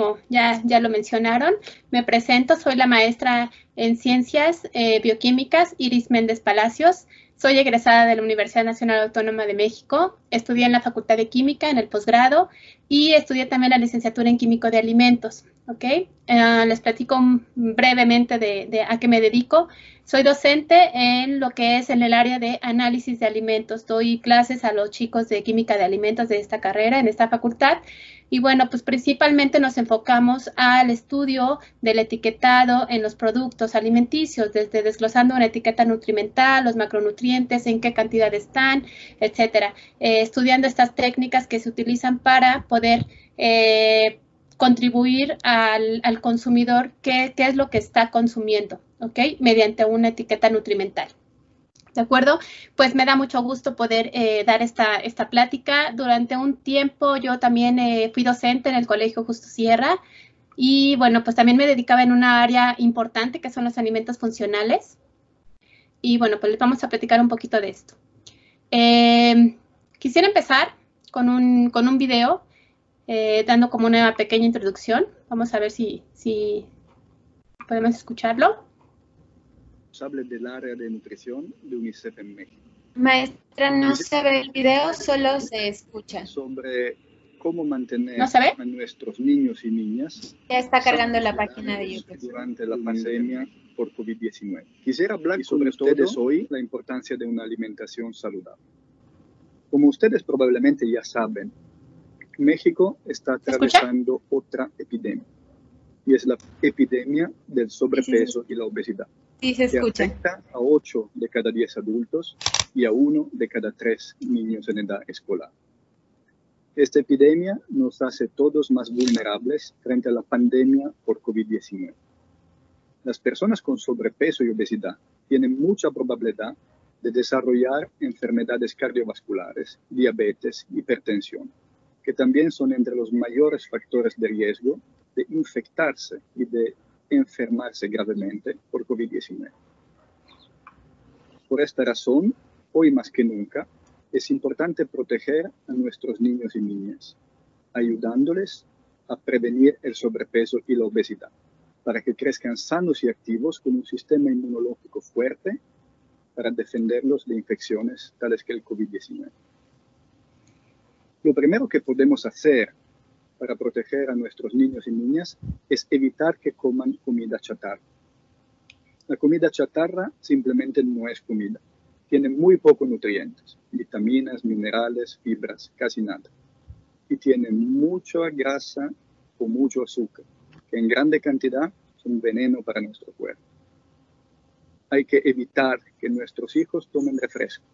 como ya lo mencionaron, me presento, soy la maestra en Ciencias Bioquímicas Iris Méndez Palacios. Soy egresada de la Universidad Nacional Autónoma de México, estudié en la Facultad de Química en el posgrado y estudié también la licenciatura en Químico de Alimentos. ¿Okay? Les platico brevemente de a qué me dedico. Soy docente en lo que es en el área de análisis de alimentos. Doy clases a los chicos de Química de Alimentos de esta carrera, en esta facultad. Y bueno, pues principalmente nos enfocamos al estudio del etiquetado en los productos alimenticios, desde desglosando una etiqueta nutrimental, los macronutrientes, en qué cantidad están, etcétera. Estudiando estas técnicas que se utilizan para poder contribuir al consumidor qué es lo que está consumiendo, ¿ok? Mediante una etiqueta nutrimental. ¿De acuerdo? Pues me da mucho gusto poder dar esta plática. Durante un tiempo yo también fui docente en el Colegio Justo Sierra y bueno, pues también me dedicaba en una área importante que son los alimentos funcionales. Y bueno, pues les vamos a platicar un poquito de esto. Quisiera empezar con un video dando como una pequeña introducción. Vamos a ver si podemos escucharlo. Responsable del área de nutrición de UNICEF en México. Maestra, no se ve el video, solo se escucha. Sobre cómo mantener a nuestros niños y niñas. Ya está cargando la página de YouTube. Durante la pandemia por COVID-19. Quisiera hablar sobre ustedes hoy la importancia de una alimentación saludable. Como ustedes probablemente ya saben, México está atravesando otra epidemia. Y es la epidemia del sobrepeso y la obesidad. Sí, se escucha. Que afecta a 8 de cada 10 adultos y a 1 de cada 3 niños en edad escolar. Esta epidemia nos hace todos más vulnerables frente a la pandemia por COVID-19. Las personas con sobrepeso y obesidad tienen mucha probabilidad de desarrollar enfermedades cardiovasculares, diabetes, hipertensión, que también son entre los mayores factores de riesgo de infectarse y de enfermarse gravemente por COVID-19. Por esta razón, hoy más que nunca, es importante proteger a nuestros niños y niñas, ayudándoles a prevenir el sobrepeso y la obesidad, para que crezcan sanos y activos con un sistema inmunológico fuerte para defenderlos de infecciones tales que el COVID-19. Lo primero que podemos hacer para proteger a nuestros niños y niñas es evitar que coman comida chatarra. La comida chatarra simplemente no es comida. Tiene muy pocos nutrientes, vitaminas, minerales, fibras, casi nada. Y tiene mucha grasa o mucho azúcar, que en grande cantidad son veneno para nuestro cuerpo. Hay que evitar que nuestros hijos tomen refresco.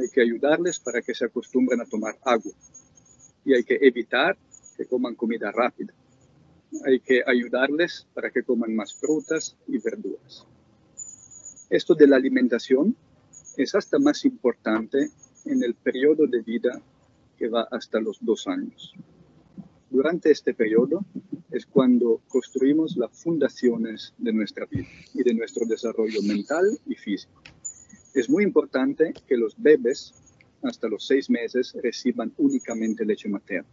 Hay que ayudarles para que se acostumbren a tomar agua. Y hay que evitar que coman comida rápida. Hay que ayudarles para que coman más frutas y verduras. Esto de la alimentación es hasta más importante en el periodo de vida que va hasta los 2 años. Durante este periodo es cuando construimos las fundaciones de nuestra vida y de nuestro desarrollo mental y físico. Es muy importante que los bebés hasta los 6 meses reciban únicamente leche materna.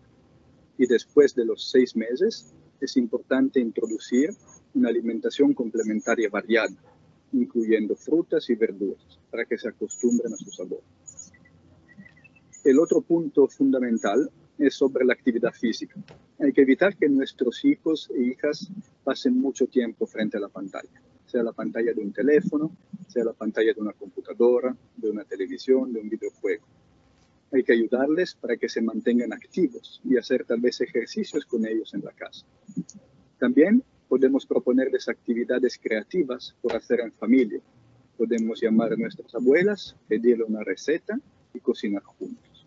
Y después de los 6 meses es importante introducir una alimentación complementaria variada, incluyendo frutas y verduras, para que se acostumbren a su sabor. El otro punto fundamental es sobre la actividad física. Hay que evitar que nuestros hijos e hijas pasen mucho tiempo frente a la pantalla, sea la pantalla de un teléfono, sea la pantalla de una computadora, de una televisión, de un videojuego. Hay que ayudarles para que se mantengan activos y hacer tal vez ejercicios con ellos en la casa. También podemos proponerles actividades creativas por hacer en familia. Podemos llamar a nuestras abuelas, pedirle una receta y cocinar juntos.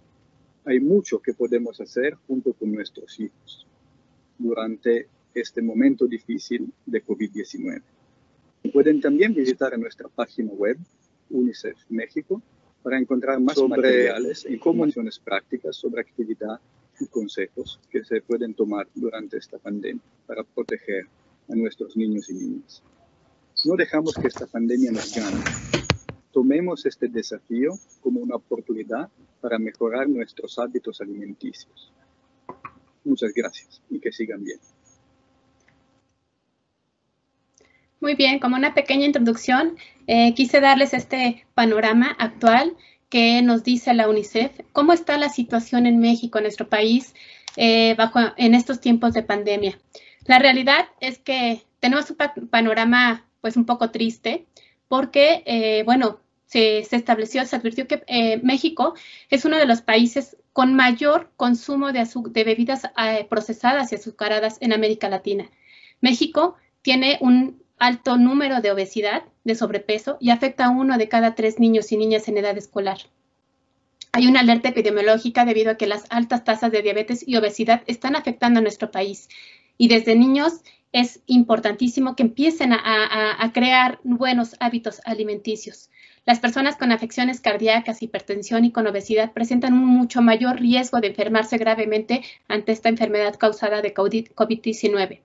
Hay mucho que podemos hacer junto con nuestros hijos durante este momento difícil de COVID-19. Pueden también visitar nuestra página web, UNICEF México, para encontrar más materiales e informaciones prácticas sobre actividad y consejos que se pueden tomar durante esta pandemia para proteger a nuestros niños y niñas. No dejamos que esta pandemia nos gane. Tomemos este desafío como una oportunidad para mejorar nuestros hábitos alimenticios. Muchas gracias y que sigan bien. Muy bien, como una pequeña introducción, quise darles este panorama actual que nos dice la UNICEF, cómo está la situación en México, en nuestro país, en estos tiempos de pandemia. La realidad es que tenemos un panorama pues un poco triste porque, bueno, se estableció, se advirtió que México es uno de los países con mayor consumo de bebidas procesadas y azucaradas en América Latina. México tiene un alto número de obesidad, de sobrepeso, y afecta a 1 de cada 3 niños y niñas en edad escolar. Hay una alerta epidemiológica debido a que las altas tasas de diabetes y obesidad están afectando a nuestro país. Y desde niños es importantísimo que empiecen a crear buenos hábitos alimenticios. Las personas con afecciones cardíacas, hipertensión y con obesidad presentan un mucho mayor riesgo de enfermarse gravemente ante esta enfermedad causada de COVID-19.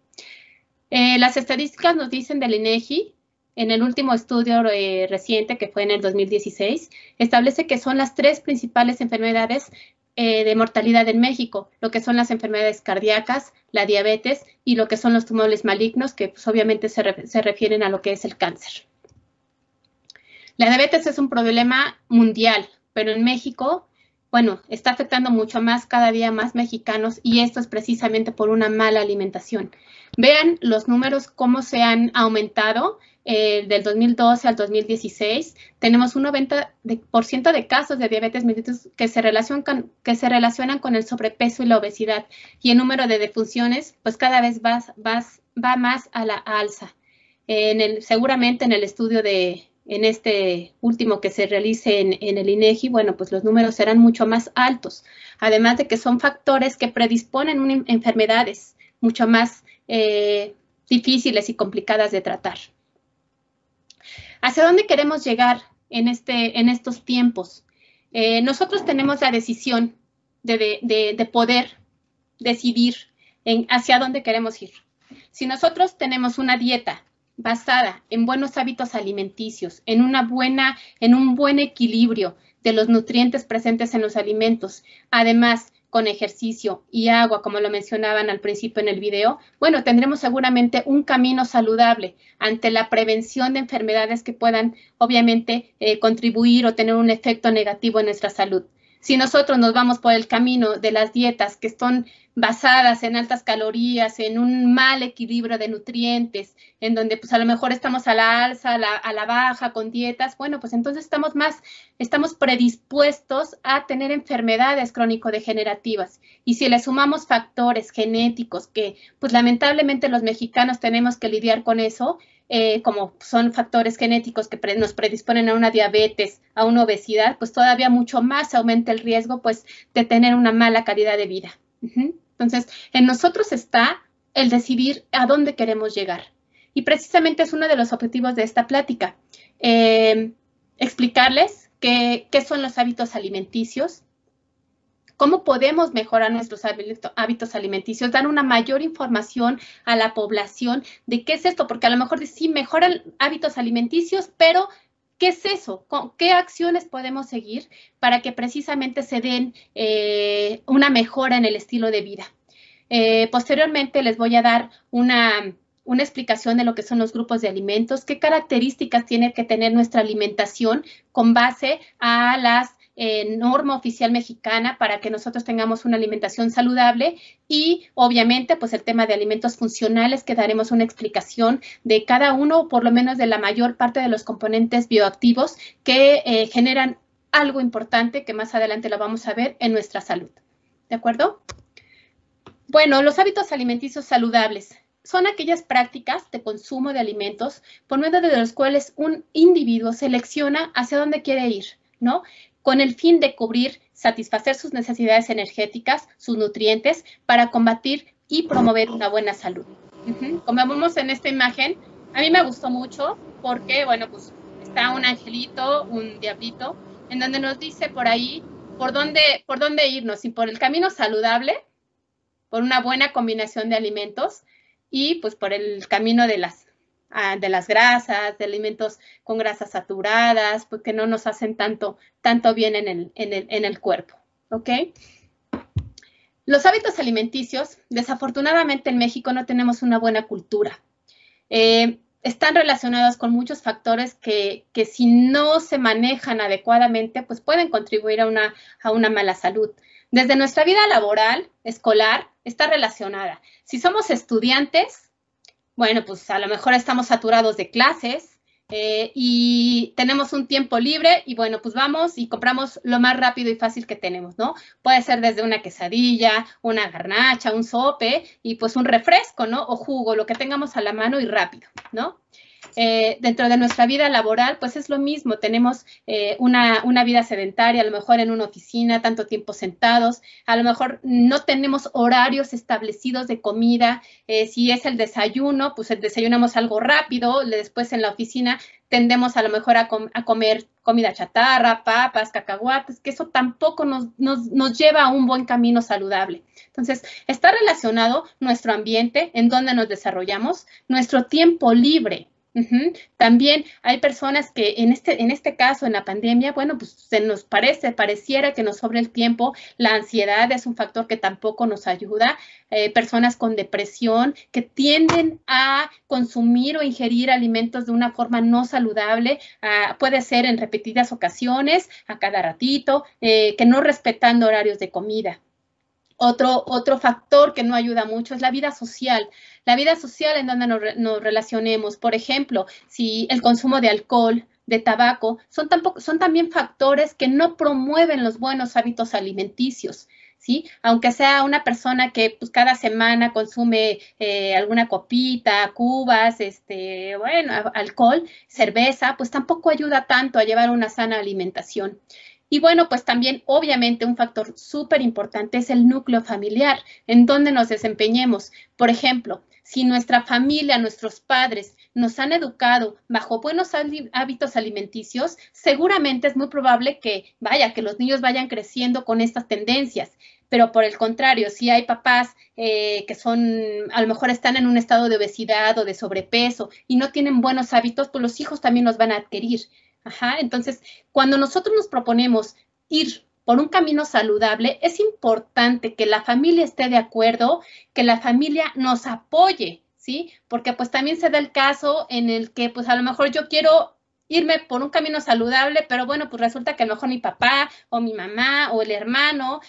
Las estadísticas nos dicen del INEGI, en el último estudio reciente, que fue en el 2016, establece que son las 3 principales enfermedades de mortalidad en México, lo que son las enfermedades cardíacas, la diabetes y lo que son los tumores malignos, que pues, obviamente se refieren a lo que es el cáncer. La diabetes es un problema mundial, pero en México, bueno, está afectando mucho más, cada día más mexicanos, y esto es precisamente por una mala alimentación. Vean los números, cómo se han aumentado del 2012 al 2016. Tenemos un 90% de casos de diabetes mellitus que se relacionan con el sobrepeso y la obesidad. Y el número de defunciones, pues cada vez va más a la alza. Seguramente en el estudio en este último que se realice en el INEGI, bueno, pues los números serán mucho más altos. Además de que son factores que predisponen a enfermedades mucho más difíciles y complicadas de tratar. ¿Hacia dónde queremos llegar en estos tiempos? Nosotros tenemos la decisión de poder decidir hacia dónde queremos ir. Si nosotros tenemos una dieta basada en buenos hábitos alimenticios, en un buen equilibrio de los nutrientes presentes en los alimentos, además con ejercicio y agua, como lo mencionaban al principio en el video, bueno, tendremos seguramente un camino saludable ante la prevención de enfermedades que puedan, obviamente, contribuir o tener un efecto negativo en nuestra salud. Si nosotros nos vamos por el camino de las dietas que son basadas en altas calorías, en un mal equilibrio de nutrientes, en donde pues a lo mejor estamos a la alza, a la baja con dietas, bueno, pues entonces estamos predispuestos a tener enfermedades crónico-degenerativas. Y si le sumamos factores genéticos que pues lamentablemente los mexicanos tenemos que lidiar con eso, como son factores genéticos que nos predisponen a una diabetes, a una obesidad, pues todavía mucho más aumenta el riesgo pues de tener una mala calidad de vida. Entonces, en nosotros está el decidir a dónde queremos llegar. Y precisamente es uno de los objetivos de esta plática. Explicarles qué son los hábitos alimenticios, cómo podemos mejorar nuestros hábitos alimenticios, dar una mayor información a la población de qué es esto, porque a lo mejor sí mejoran hábitos alimenticios, pero ¿qué es eso? ¿Qué acciones podemos seguir para que precisamente se den una mejora en el estilo de vida? Posteriormente les voy a dar una explicación de lo que son los grupos de alimentos, qué características tiene que tener nuestra alimentación con base a las norma oficial mexicana para que nosotros tengamos una alimentación saludable y obviamente pues el tema de alimentos funcionales, que daremos una explicación de cada uno o por lo menos de la mayor parte de los componentes bioactivos que generan algo importante que más adelante lo vamos a ver en nuestra salud. ¿De acuerdo? Bueno, los hábitos alimenticios saludables son aquellas prácticas de consumo de alimentos por medio de los cuales un individuo selecciona hacia dónde quiere ir, ¿no? Con el fin de satisfacer sus necesidades energéticas, sus nutrientes, para combatir y promover una buena salud. Como vemos en esta imagen, a mí me gustó mucho porque, bueno, pues está un angelito, un diablito, en donde nos dice por ahí por dónde irnos, y por el camino saludable, por una buena combinación de alimentos y pues por el camino de las grasas, de alimentos con grasas saturadas, pues que no nos hacen tanto bien en el cuerpo, ¿ok? Los hábitos alimenticios, desafortunadamente en México no tenemos una buena cultura. están relacionados con muchos factores que si no se manejan adecuadamente, pues pueden contribuir a una mala salud. Desde nuestra vida laboral, escolar, está relacionada. Si somos estudiantes, bueno, pues a lo mejor estamos saturados de clases y tenemos un tiempo libre y bueno, pues vamos y compramos lo más rápido y fácil que tenemos, ¿no? Puede ser desde una quesadilla, una garnacha, un sope y pues un refresco, ¿no? O jugo, lo que tengamos a la mano y rápido, ¿no? Dentro de nuestra vida laboral, pues es lo mismo, tenemos una vida sedentaria, a lo mejor en una oficina, tanto tiempo sentados, a lo mejor no tenemos horarios establecidos de comida, si es el desayuno, pues desayunamos algo rápido, después en la oficina tendemos a lo mejor a comer comida chatarra, papas, cacahuates, que eso tampoco nos lleva a un buen camino saludable. Entonces, está relacionado nuestro ambiente, en donde nos desarrollamos, nuestro tiempo libre. También hay personas que en este caso, en la pandemia, bueno, pues pareciera que nos sobra el tiempo. La ansiedad es un factor que tampoco nos ayuda. Personas con depresión que tienden a consumir o ingerir alimentos de una forma no saludable, puede ser en repetidas ocasiones, a cada ratito, que no respetando horarios de comida. Otro factor que no ayuda mucho es la vida social. La vida social en donde nos relacionemos. Por ejemplo, si el consumo de alcohol, de tabaco, son también factores que no promueven los buenos hábitos alimenticios, ¿sí? Aunque sea una persona que pues, cada semana consume alguna copita, cubas, bueno, alcohol, cerveza, pues tampoco ayuda tanto a llevar una sana alimentación. Y bueno, pues también obviamente un factor súper importante es el núcleo familiar, en donde nos desempeñemos. Por ejemplo, si nuestra familia, nuestros padres nos han educado bajo buenos hábitos alimenticios, seguramente es muy probable que los niños vayan creciendo con estas tendencias. Pero por el contrario, si hay papás que a lo mejor están en un estado de obesidad o de sobrepeso y no tienen buenos hábitos, pues los hijos también los van a adquirir. Entonces, cuando nosotros nos proponemos ir por un camino saludable, es importante que la familia esté de acuerdo, que la familia nos apoye, ¿sí? Porque pues también se da el caso en el que pues a lo mejor yo quiero irme por un camino saludable, pero bueno, pues resulta que a lo mejor mi papá o mi mamá o el hermano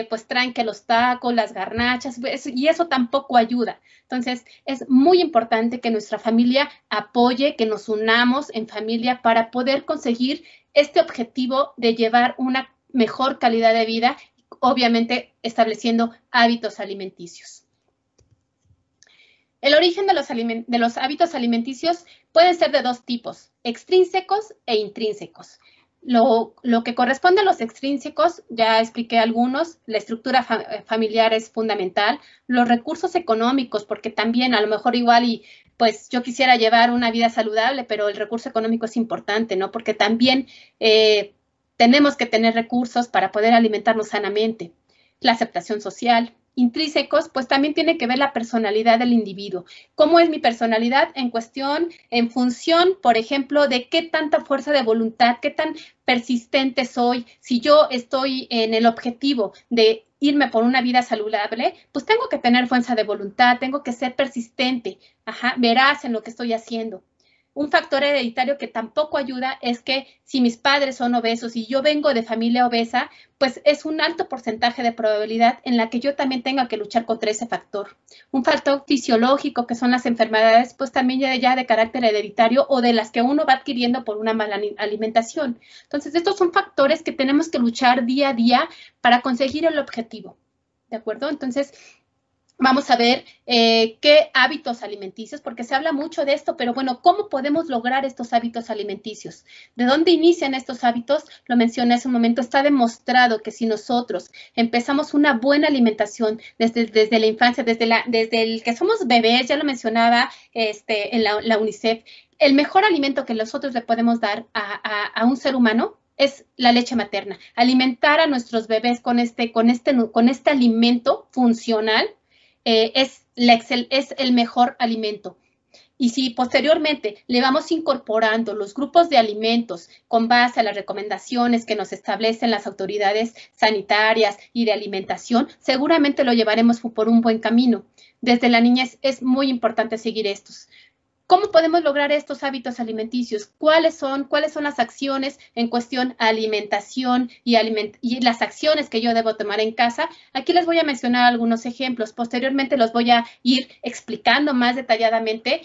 pues traen que los tacos, las garnachas, y eso tampoco ayuda. Entonces, es muy importante que nuestra familia apoye, que nos unamos en familia para poder conseguir este objetivo de llevar una mejor calidad de vida, obviamente estableciendo hábitos alimenticios. El origen de los hábitos alimenticios pueden ser de dos tipos, extrínsecos e intrínsecos. Lo que corresponde a los extrínsecos, ya expliqué algunos, la estructura familiar es fundamental, los recursos económicos, porque también a lo mejor igual y pues yo quisiera llevar una vida saludable, pero el recurso económico es importante, ¿no? Porque también tenemos que tener recursos para poder alimentarnos sanamente. La aceptación social. Intrínsecos, pues también tiene que ver la personalidad del individuo. ¿Cómo es mi personalidad? En función, por ejemplo, de qué tanta fuerza de voluntad, qué tan persistente soy. Si yo estoy en el objetivo de irme por una vida saludable, pues tengo que tener fuerza de voluntad, tengo que ser persistente, veraz en lo que estoy haciendo. Un factor hereditario que tampoco ayuda es que si mis padres son obesos y yo vengo de familia obesa, pues es un alto porcentaje de probabilidad en la que yo también tenga que luchar contra ese factor. Un factor fisiológico que son las enfermedades, pues también ya de carácter hereditario o de las que uno va adquiriendo por una mala alimentación. Entonces, estos son factores que tenemos que luchar día a día para conseguir el objetivo. ¿De acuerdo? Entonces, vamos a ver qué hábitos alimenticios, porque se habla mucho de esto, pero bueno, ¿cómo podemos lograr estos hábitos alimenticios? ¿De dónde inician estos hábitos? Lo mencioné hace un momento, está demostrado que si nosotros empezamos una buena alimentación desde la infancia, desde el que somos bebés, ya lo mencionaba en la UNICEF, el mejor alimento que nosotros le podemos dar a un ser humano es la leche materna. Alimentar a nuestros bebés con este alimento funcional, es el mejor alimento. Y si posteriormente le vamos incorporando los grupos de alimentos con base a las recomendaciones que nos establecen las autoridades sanitarias y de alimentación, seguramente lo llevaremos por un buen camino. Desde la niñez es muy importante seguir estos. ¿Cómo podemos lograr estos hábitos alimenticios? ¿Cuáles son las acciones en cuestión alimentación y las acciones que yo debo tomar en casa? Aquí les voy a mencionar algunos ejemplos. Posteriormente los voy a ir explicando más detalladamente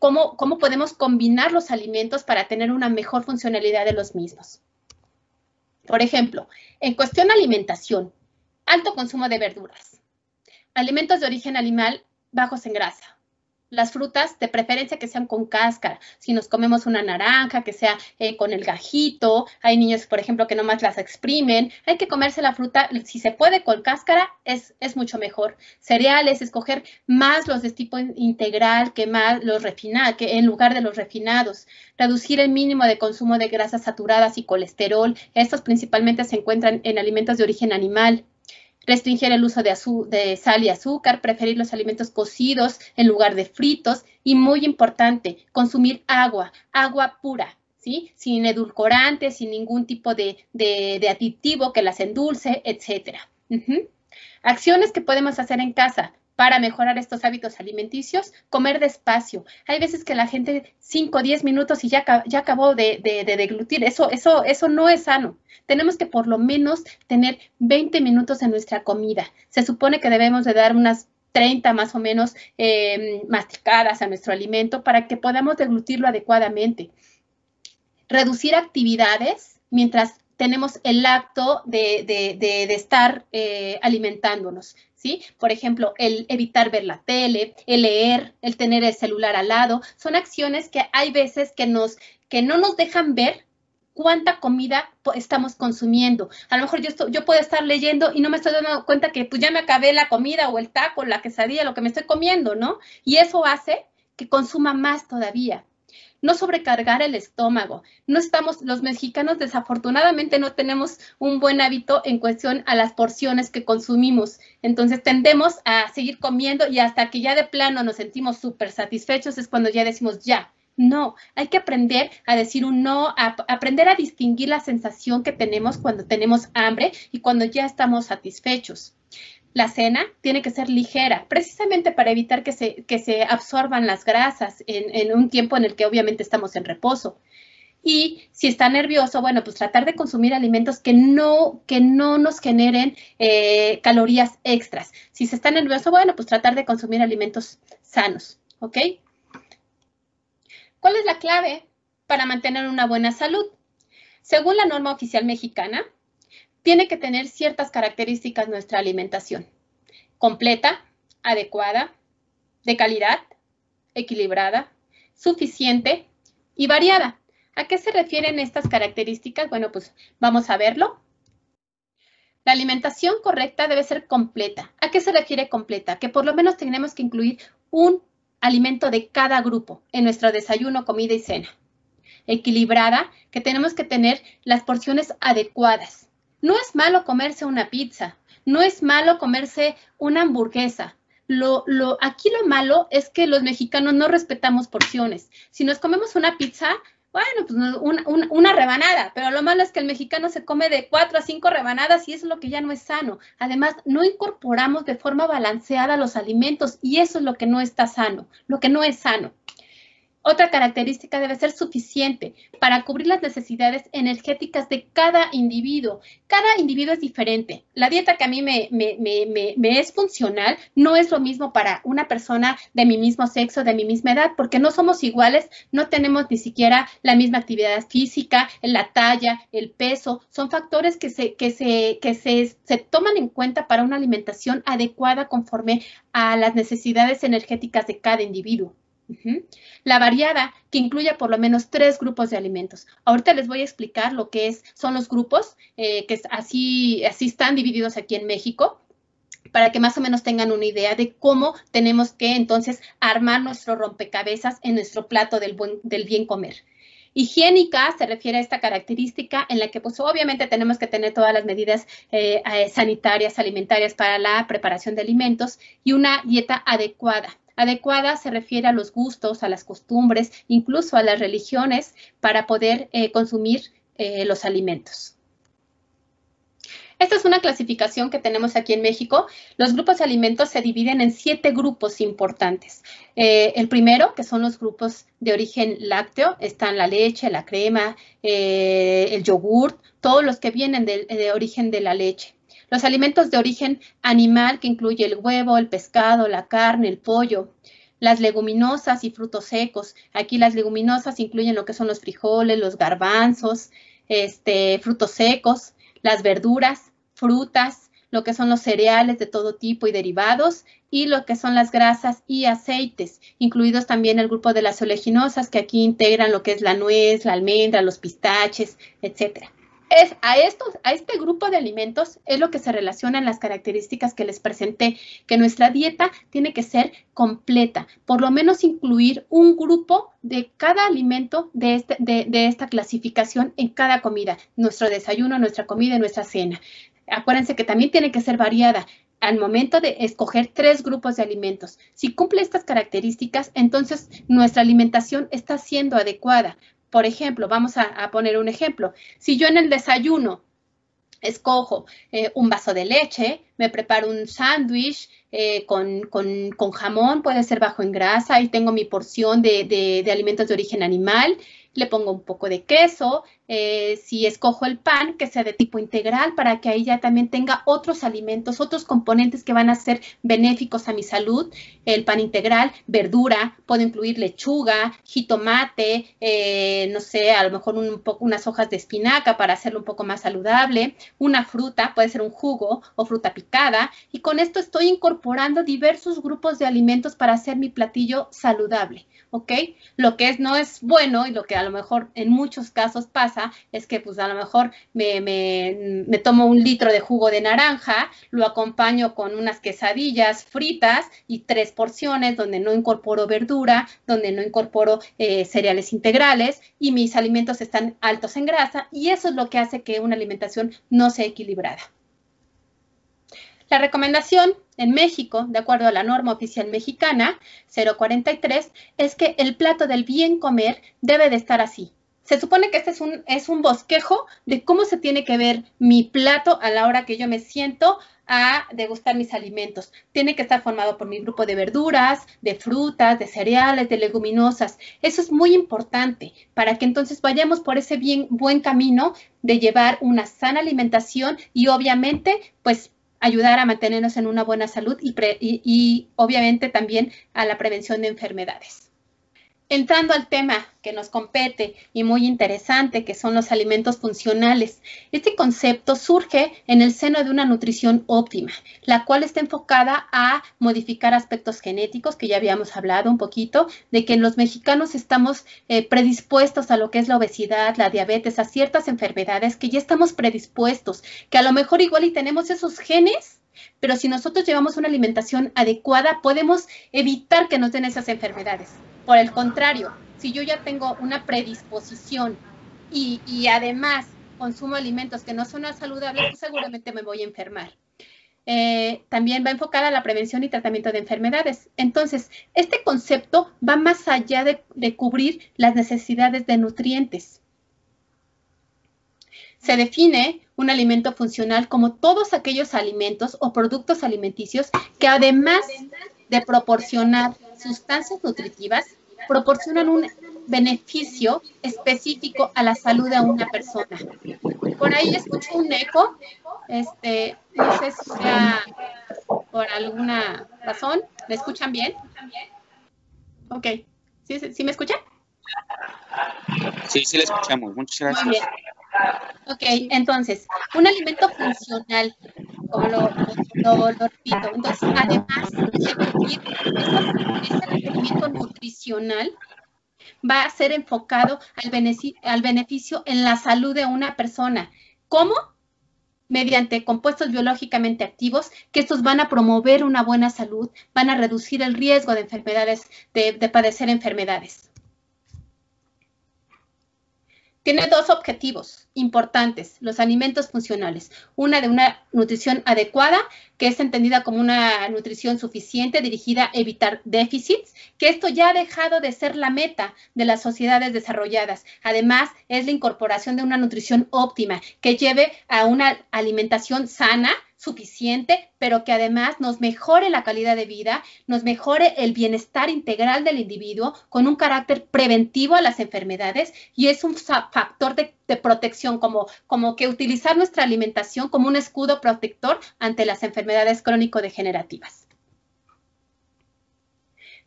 cómo podemos combinar los alimentos para tener una mejor funcionalidad de los mismos. Por ejemplo, en cuestión alimentación, alto consumo de verduras, alimentos de origen animal bajos en grasa. Las frutas, de preferencia que sean con cáscara. Si nos comemos una naranja, que sea con el gajito. Hay niños, por ejemplo, que nomás las exprimen. Hay que comerse la fruta, si se puede, con cáscara, es mucho mejor. Cereales, escoger más los de tipo integral que más los refinados, que en lugar de los refinados. Reducir el mínimo de consumo de grasas saturadas y colesterol. Estos principalmente se encuentran en alimentos de origen animal. Restringir el uso de sal y azúcar, preferir los alimentos cocidos en lugar de fritos y, muy importante, consumir agua pura, ¿sí? Sin edulcorantes, sin ningún tipo de aditivo que las endulce, etc. Acciones que podemos hacer en casa para mejorar estos hábitos alimenticios: comer despacio. Hay veces que la gente 5 o 10 minutos y ya acabó de deglutir. Eso no es sano. Tenemos que por lo menos tener 20 minutos en nuestra comida. Se supone que debemos de dar unas 30 más o menos masticadas a nuestro alimento para que podamos deglutirlo adecuadamente. Reducir actividades mientras tenemos el acto de estar alimentándonos, ¿sí? Por ejemplo, el evitar ver la tele, el leer, el tener el celular al lado, son acciones que hay veces que no nos dejan ver cuánta comida estamos consumiendo. A lo mejor yo puedo estar leyendo y no me estoy dando cuenta que pues ya me acabé la comida o el taco, la quesadilla, lo que me estoy comiendo, ¿no? Y eso hace que consuma más todavía. No sobrecargar el estómago. Los mexicanos desafortunadamente no tenemos un buen hábito en cuestión a las porciones que consumimos. Entonces tendemos a seguir comiendo y hasta que ya de plano nos sentimos súper satisfechos es cuando ya decimos ya. No, hay que aprender a decir un no, aprender a distinguir la sensación que tenemos cuando tenemos hambre y cuando ya estamos satisfechos. La cena tiene que ser ligera, precisamente para evitar que se absorban las grasas en un tiempo en el que obviamente estamos en reposo. Y si está nervioso, bueno, pues tratar de consumir alimentos que no nos generen calorías extras. Si se está nervioso, bueno, pues tratar de consumir alimentos sanos, ¿ok? ¿Cuál es la clave para mantener una buena salud? Según la norma oficial mexicana, tiene que tener ciertas características nuestra alimentación: completa, adecuada, de calidad, equilibrada, suficiente y variada. ¿A qué se refieren estas características? Bueno, pues vamos a verlo. La alimentación correcta debe ser completa. ¿A qué se refiere completa? Que por lo menos tenemos que incluir un alimento de cada grupo en nuestro desayuno, comida y cena. Equilibrada, que tenemos que tener las porciones adecuadas. No es malo comerse una pizza, no es malo comerse una hamburguesa. Aquí lo malo es que los mexicanos no respetamos porciones. Si nos comemos una pizza, bueno, pues una rebanada, pero lo malo es que el mexicano se come de 4 a 5 rebanadas y eso es lo que ya no es sano. Además, no incorporamos de forma balanceada los alimentos y eso es lo que no está sano, lo que no es sano. Otra característica debe ser suficiente para cubrir las necesidades energéticas de cada individuo. Cada individuo es diferente. La dieta que a mí me es funcional no es lo mismo para una persona de mi mismo sexo, de mi misma edad, porque no somos iguales, no tenemos ni siquiera la misma actividad física, la talla, el peso. Son factores que se toman en cuenta para una alimentación adecuada conforme a las necesidades energéticas de cada individuo. La variada, que incluya por lo menos 3 grupos de alimentos. Ahorita les voy a explicar lo que son los grupos, que así están divididos aquí en México, para que más o menos tengan una idea de cómo tenemos que entonces armar nuestro rompecabezas en nuestro plato del bien comer. Higiénica se refiere a esta característica en la que pues obviamente tenemos que tener todas las medidas sanitarias, alimentarias para la preparación de alimentos y una dieta adecuada. Adecuada se refiere a los gustos, a las costumbres, incluso a las religiones para poder consumir los alimentos. Esta es una clasificación que tenemos aquí en México. Los grupos de alimentos se dividen en 7 grupos importantes. El primero, que son los grupos de origen lácteo, están la leche, la crema, el yogurt, todos los que vienen de origen de la leche. Los alimentos de origen animal, que incluye el huevo, el pescado, la carne, el pollo. Las leguminosas y frutos secos. Aquí las leguminosas incluyen lo que son los frijoles, los garbanzos, frutos secos, las verduras, frutas, lo que son los cereales de todo tipo y derivados, y lo que son las grasas y aceites, incluidos también el grupo de las oleaginosas, que aquí integran lo que es la nuez, la almendra, los pistaches, etcétera. A este grupo de alimentos es lo que se relacionan las características que les presenté, que nuestra dieta tiene que ser completa, por lo menos incluir un grupo de cada alimento de esta clasificación en cada comida, nuestro desayuno, nuestra comida y nuestra cena. Acuérdense que también tiene que ser variada al momento de escoger 3 grupos de alimentos. Si cumple estas características, entonces nuestra alimentación está siendo adecuada. Por ejemplo, vamos a poner un ejemplo. Si yo en el desayuno escojo un vaso de leche, me preparo un sándwich con jamón, puede ser bajo en grasa, y tengo mi porción de alimentos de origen animal, le pongo un poco de queso, si escojo el pan, que sea de tipo integral, para que ahí ya también tenga otros alimentos, otros componentes que van a ser benéficos a mi salud. El pan integral, verdura, puedo incluir lechuga, jitomate, no sé, a lo mejor unas hojas de espinaca para hacerlo un poco más saludable, una fruta, puede ser un jugo o fruta picada, y con esto estoy incorporando diversos grupos de alimentos para hacer mi platillo saludable, ¿ok? Lo que no es bueno, y lo que a lo mejor en muchos casos pasa, es que pues a lo mejor me tomo un litro de jugo de naranja, lo acompaño con unas quesadillas fritas y 3 porciones donde no incorporo verdura, donde no incorporo cereales integrales, y mis alimentos están altos en grasa, y eso es lo que hace que una alimentación no sea equilibrada. La recomendación en México, de acuerdo a la norma oficial mexicana 043, es que el plato del bien comer debe de estar así. Se supone que este es un bosquejo de cómo se tiene que ver mi plato a la hora que yo me siento a degustar mis alimentos. Tiene que estar formado por mi grupo de verduras, de frutas, de cereales, de leguminosas. Eso es muy importante para que entonces vayamos por ese buen camino de llevar una sana alimentación y obviamente pues ayudar a mantenernos en una buena salud y obviamente también a la prevención de enfermedades. Entrando al tema que nos compete y muy interesante, que son los alimentos funcionales. Este concepto surge en el seno de una nutrición óptima, la cual está enfocada a modificar aspectos genéticos, que ya habíamos hablado un poquito, de que los mexicanos estamos predispuestos a lo que es la obesidad, la diabetes, a ciertas enfermedades que ya estamos predispuestos, que a lo mejor igual y tenemos esos genes, pero si nosotros llevamos una alimentación adecuada, podemos evitar que nos den esas enfermedades. Por el contrario, si yo ya tengo una predisposición y además consumo alimentos que no son saludables, pues seguramente me voy a enfermar. También va enfocada a la prevención y tratamiento de enfermedades. Entonces, este concepto va más allá de cubrir las necesidades de nutrientes. Se define un alimento funcional como todos aquellos alimentos o productos alimenticios que además de proporcionar sustancias nutritivas, proporcionan un beneficio específico a la salud de una persona. Por ahí escucho un eco, no sé si sea por alguna razón. ¿Me escuchan bien? Ok. ¿Sí me escuchan? Sí, sí le escuchamos. Muchas gracias. Muy bien. Ok, entonces, un alimento funcional, como lo repito, entonces, además de cubrir este requerimiento nutricional, va a ser enfocado al beneficio en la salud de una persona. ¿Cómo? Mediante compuestos biológicamente activos, que estos van a promover una buena salud, van a reducir el riesgo de enfermedades, de padecer enfermedades. tiene dos objetivos importantes, los alimentos funcionales. Una de una nutrición adecuada, que es entendida como una nutrición suficiente dirigida a evitar déficits, que esto ya ha dejado de ser la meta de las sociedades desarrolladas. Además, es la incorporación de una nutrición óptima que lleve a una alimentación sana, suficiente, pero que además nos mejore la calidad de vida, nos mejore el bienestar integral del individuo con un carácter preventivo a las enfermedades, y es un factor de protección, como que utilizar nuestra alimentación como un escudo protector ante las enfermedades crónico-degenerativas.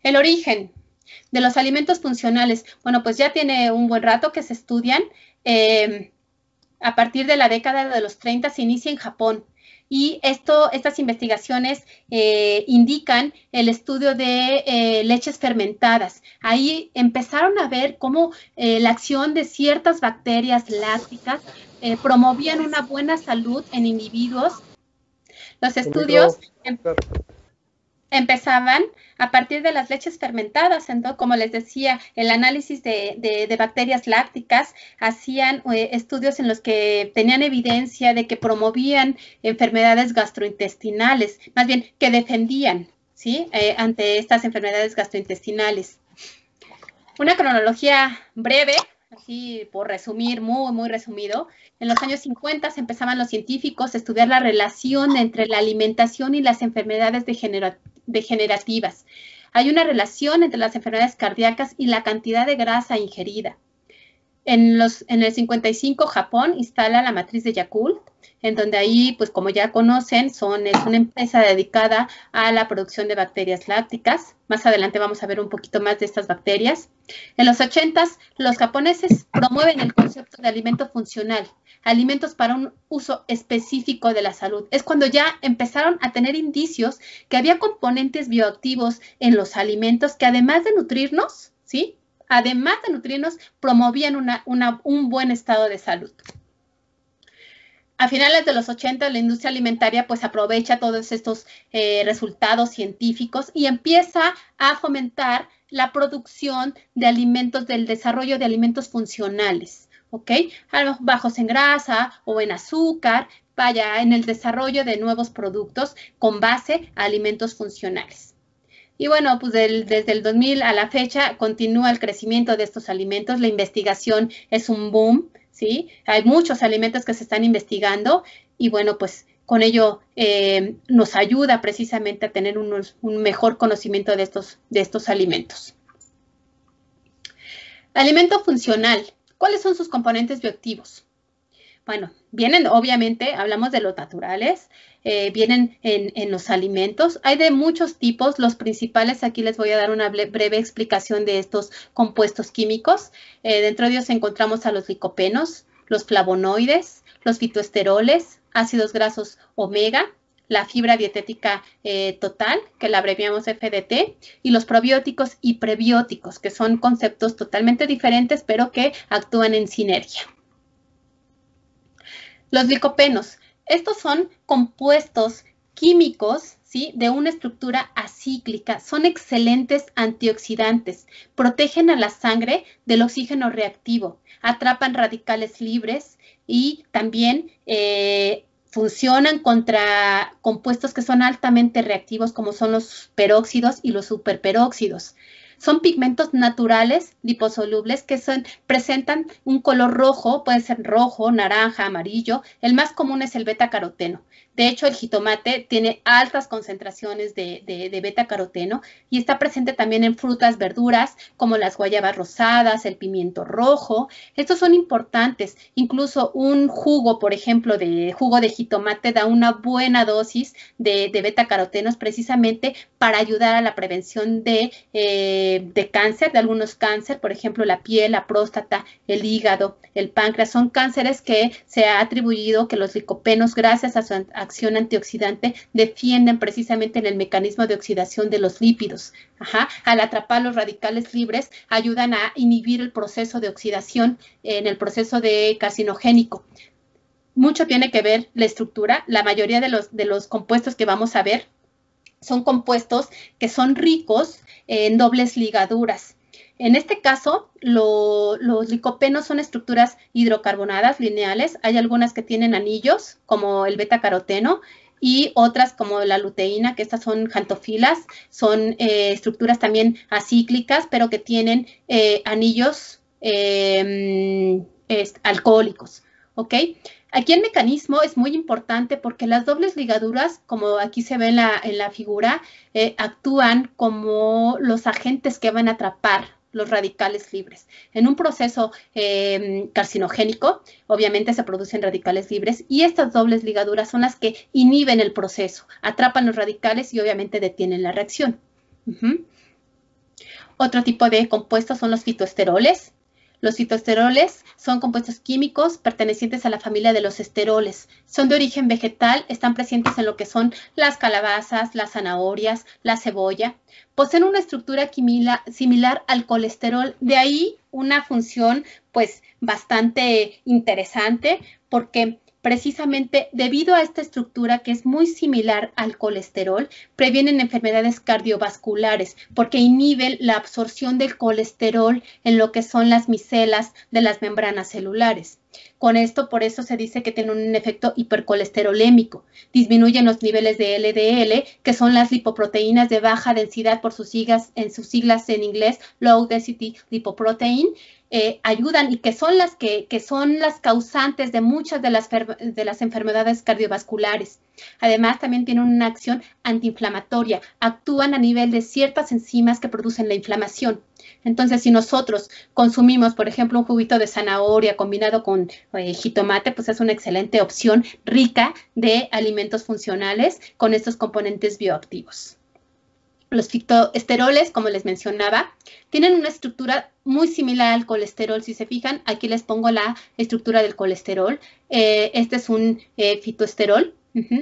El origen de los alimentos funcionales, bueno, pues ya tiene un buen rato que se estudian. A partir de la década de los 30 se inicia en Japón. Y estas investigaciones indican el estudio de leches fermentadas. Ahí empezaron a ver cómo la acción de ciertas bacterias lácticas promovían una buena salud en individuos. Los estudios empezaban a partir de las leches fermentadas. Entonces, como les decía, el análisis de bacterias lácticas, hacían estudios en los que tenían evidencia de que promovían enfermedades gastrointestinales, más bien que defendían, ¿sí? Ante estas enfermedades gastrointestinales. Una cronología breve, así por resumir, muy resumido. En los años 50 empezaban los científicos a estudiar la relación entre la alimentación y las enfermedades degenerativas. Hay una relación entre las enfermedades cardíacas y la cantidad de grasa ingerida. En el 55, Japón instala la matriz de Yakult, en donde ahí, pues como ya conocen, es una empresa dedicada a la producción de bacterias lácticas. Más adelante vamos a ver un poquito más de estas bacterias. En los 80, los japoneses promueven el concepto de alimento funcional, alimentos para un uso específico de la salud. Es cuando ya empezaron a tener indicios que había componentes bioactivos en los alimentos que, además de nutrirnos, ¿sí?, además de nutrirnos, promovían un buen estado de salud. A finales de los 80, la industria alimentaria pues aprovecha todos estos resultados científicos y empieza a fomentar la producción de alimentos, del desarrollo de alimentos funcionales, ¿ok? Bajos en grasa o en azúcar, vaya, en el desarrollo de nuevos productos con base a alimentos funcionales. Y bueno, pues desde el 2000 a la fecha continúa el crecimiento de estos alimentos. La investigación es un boom, ¿sí? Hay muchos alimentos que se están investigando y bueno, pues con ello nos ayuda precisamente a tener un mejor conocimiento de estos alimentos. Alimento funcional. ¿Cuáles son sus componentes bioactivos? Bueno, vienen, obviamente, hablamos de los naturales, vienen en los alimentos. Hay de muchos tipos. Los principales, aquí les voy a dar una breve explicación de estos compuestos químicos. Dentro de ellos encontramos a los licopenos, los flavonoides, los fitoesteroles, ácidos grasos omega, la fibra dietética total, que la abreviamos FDT, y los probióticos y prebióticos, que son conceptos totalmente diferentes, pero que actúan en sinergia. Los licopenos, estos son compuestos químicos, ¿sí?, de una estructura acíclica, son excelentes antioxidantes, protegen a la sangre del oxígeno reactivo, atrapan radicales libres y también funcionan contra compuestos que son altamente reactivos, como son los peróxidos y los superperóxidos. Son pigmentos naturales, liposolubles, que presentan un color rojo, puede ser rojo, naranja, amarillo. El más común es el beta-caroteno. De hecho, el jitomate tiene altas concentraciones de beta-caroteno y está presente también en frutas, verduras, como las guayabas rosadas, el pimiento rojo. Estos son importantes. Incluso un jugo, por ejemplo, jugo de jitomate da una buena dosis de beta-carotenos, precisamente para ayudar a la prevención de cáncer, de algunos cánceres, por ejemplo, la piel, la próstata, el hígado, el páncreas. Son cánceres que se ha atribuido que los licopenos, gracias a su acción antioxidante, defienden precisamente en el mecanismo de oxidación de los lípidos. Al atrapar los radicales libres, ayudan a inhibir el proceso de oxidación en el proceso de carcinogénico. Mucho tiene que ver la estructura. La mayoría de los compuestos que vamos a ver son compuestos que son ricos en dobles ligaduras. En este caso, los licopenos son estructuras hidrocarbonadas lineales. Hay algunas que tienen anillos, como el beta-caroteno, y otras como la luteína, que estas son xantofilas, son estructuras también acíclicas, pero que tienen anillos alcohólicos, ¿ok? Aquí el mecanismo es muy importante porque las dobles ligaduras, como aquí se ve en la figura, actúan como los agentes que van a atrapar los radicales libres. En un proceso carcinogénico, obviamente se producen radicales libres y estas dobles ligaduras son las que inhiben el proceso, atrapan los radicales y obviamente detienen la reacción. Otro tipo de compuestos son los fitoesteroles. Los fitoesteroles son compuestos químicos pertenecientes a la familia de los esteroles. Son de origen vegetal, están presentes en lo que son las calabazas, las zanahorias, la cebolla. Poseen una estructura similar al colesterol, de ahí una función pues bastante interesante porque precisamente debido a esta estructura que es muy similar al colesterol, previenen enfermedades cardiovasculares porque inhiben la absorción del colesterol en lo que son las micelas de las membranas celulares. Con esto, por eso se dice que tiene un efecto hipercolesterolémico. Disminuyen los niveles de LDL, que son las lipoproteínas de baja densidad por sus siglas en inglés, Low Density Lipoprotein. Ayudan y que son las causantes de muchas de las enfermedades cardiovasculares. Además, también tienen una acción antiinflamatoria. Actúan a nivel de ciertas enzimas que producen la inflamación. Entonces, si nosotros consumimos, por ejemplo, un juguito de zanahoria combinado con jitomate, pues es una excelente opción rica de alimentos funcionales con estos componentes bioactivos. Los fitoesteroles, como les mencionaba, tienen una estructura muy similar al colesterol. Si se fijan, aquí les pongo la estructura del colesterol. Este es un fitoesterol.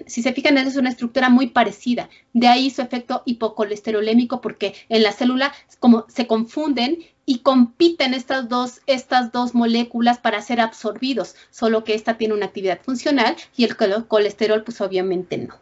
Si se fijan, es una estructura muy parecida. De ahí su efecto hipocolesterolémico, porque en la célula como se confunden y compiten estas dos moléculas para ser absorbidos, solo que esta tiene una actividad funcional y el colesterol, pues obviamente no.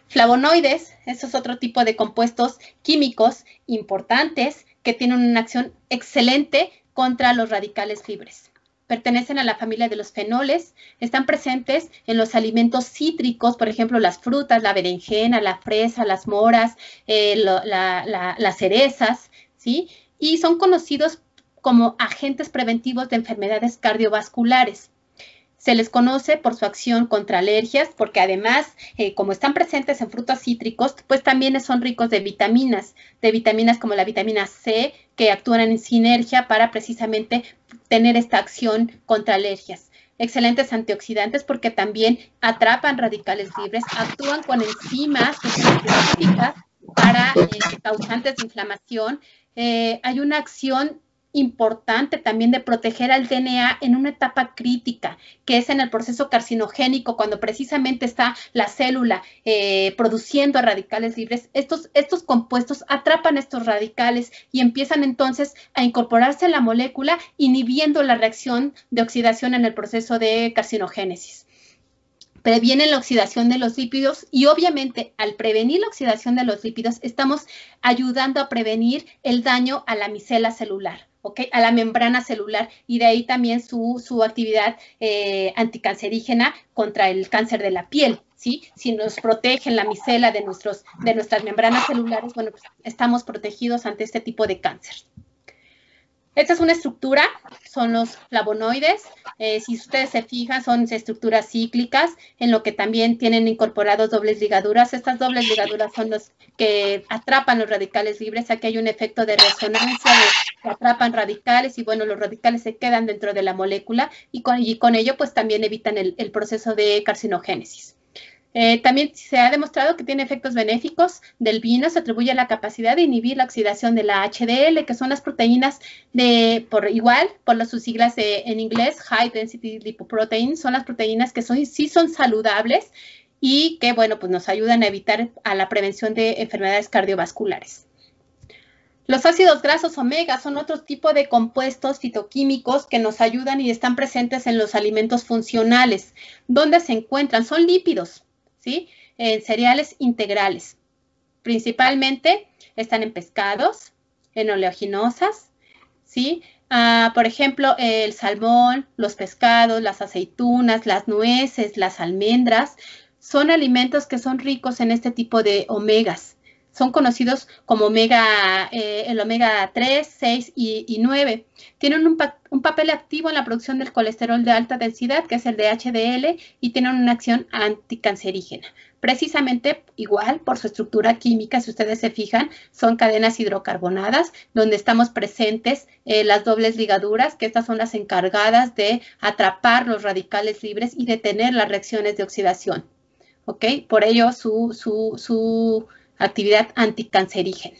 Flavonoides, eso es otro tipo de compuestos químicos importantes que tienen una acción excelente contra los radicales libres. Pertenecen a la familia de los fenoles, están presentes en los alimentos cítricos, por ejemplo, las frutas, la berenjena, la fresa, las moras, las cerezas, ¿sí? Y son conocidos como agentes preventivos de enfermedades cardiovasculares. Se les conoce por su acción contra alergias, porque además, como están presentes en frutos cítricos, pues también son ricos de vitaminas como la vitamina C, que actúan en sinergia para precisamente tener esta acción contra alergias. Excelentes antioxidantes porque también atrapan radicales libres, actúan con enzimas específicas para causantes de inflamación. Hay una acción importante también de proteger al DNA en una etapa crítica, que es en el proceso carcinogénico, cuando precisamente está la célula produciendo radicales libres. Estos compuestos atrapan estos radicales y empiezan entonces a incorporarse en la molécula, inhibiendo la reacción de oxidación en el proceso de carcinogénesis. Previenen la oxidación de los lípidos y obviamente al prevenir la oxidación de los lípidos estamos ayudando a prevenir el daño a la micela celular, ¿ok? A la membrana celular, y de ahí también su actividad anticancerígena contra el cáncer de la piel, ¿sí? Si nos protegen la micela de nuestras membranas celulares, bueno, pues estamos protegidos ante este tipo de cáncer. Esta es una estructura, son los flavonoides. Si ustedes se fijan, son estructuras cíclicas, en lo que también tienen incorporados dobles ligaduras. Estas dobles ligaduras son los que atrapan los radicales libres. Aquí hay un efecto de resonancia que atrapan radicales y, bueno, los radicales se quedan dentro de la molécula y con ello, pues, también evitan el proceso de carcinogénesis. También se ha demostrado que tiene efectos benéficos del vino, se atribuye a la capacidad de inhibir la oxidación de la HDL, que son las proteínas por sus siglas en inglés, High Density Lipoprotein, son las proteínas que sí son saludables y que, bueno, pues nos ayudan a evitar la prevención de enfermedades cardiovasculares. Los ácidos grasos omega son otro tipo de compuestos fitoquímicos que nos ayudan y están presentes en los alimentos funcionales. ¿Dónde se encuentran? Son lípidos, ¿sí? En cereales integrales. Principalmente están en pescados, en oleaginosas, ¿sí? Por ejemplo, el salmón, los pescados, las aceitunas, las nueces, las almendras, son alimentos que son ricos en este tipo de omegas. Son conocidos como el omega 3, 6 y 9. Tienen un papel activo en la producción del colesterol de alta densidad, que es el de HDL, y tienen una acción anticancerígena. Precisamente igual por su estructura química, si ustedes se fijan, son cadenas hidrocarbonadas, donde estamos presentes las dobles ligaduras, que estas son las encargadas de atrapar los radicales libres y detener las reacciones de oxidación. ¿Ok? Por ello su actividad anticancerígena.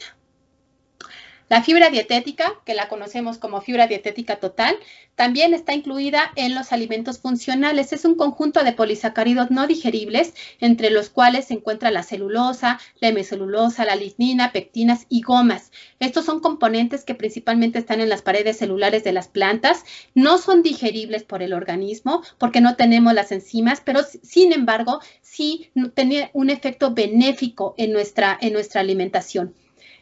La fibra dietética, que la conocemos como fibra dietética total, también está incluida en los alimentos funcionales. Es un conjunto de polisacáridos no digeribles, entre los cuales se encuentra la celulosa, la hemicelulosa, la lignina, pectinas y gomas. Estos son componentes que principalmente están en las paredes celulares de las plantas. No son digeribles por el organismo porque no tenemos las enzimas, pero sin embargo, sí tienen un efecto benéfico en nuestra alimentación.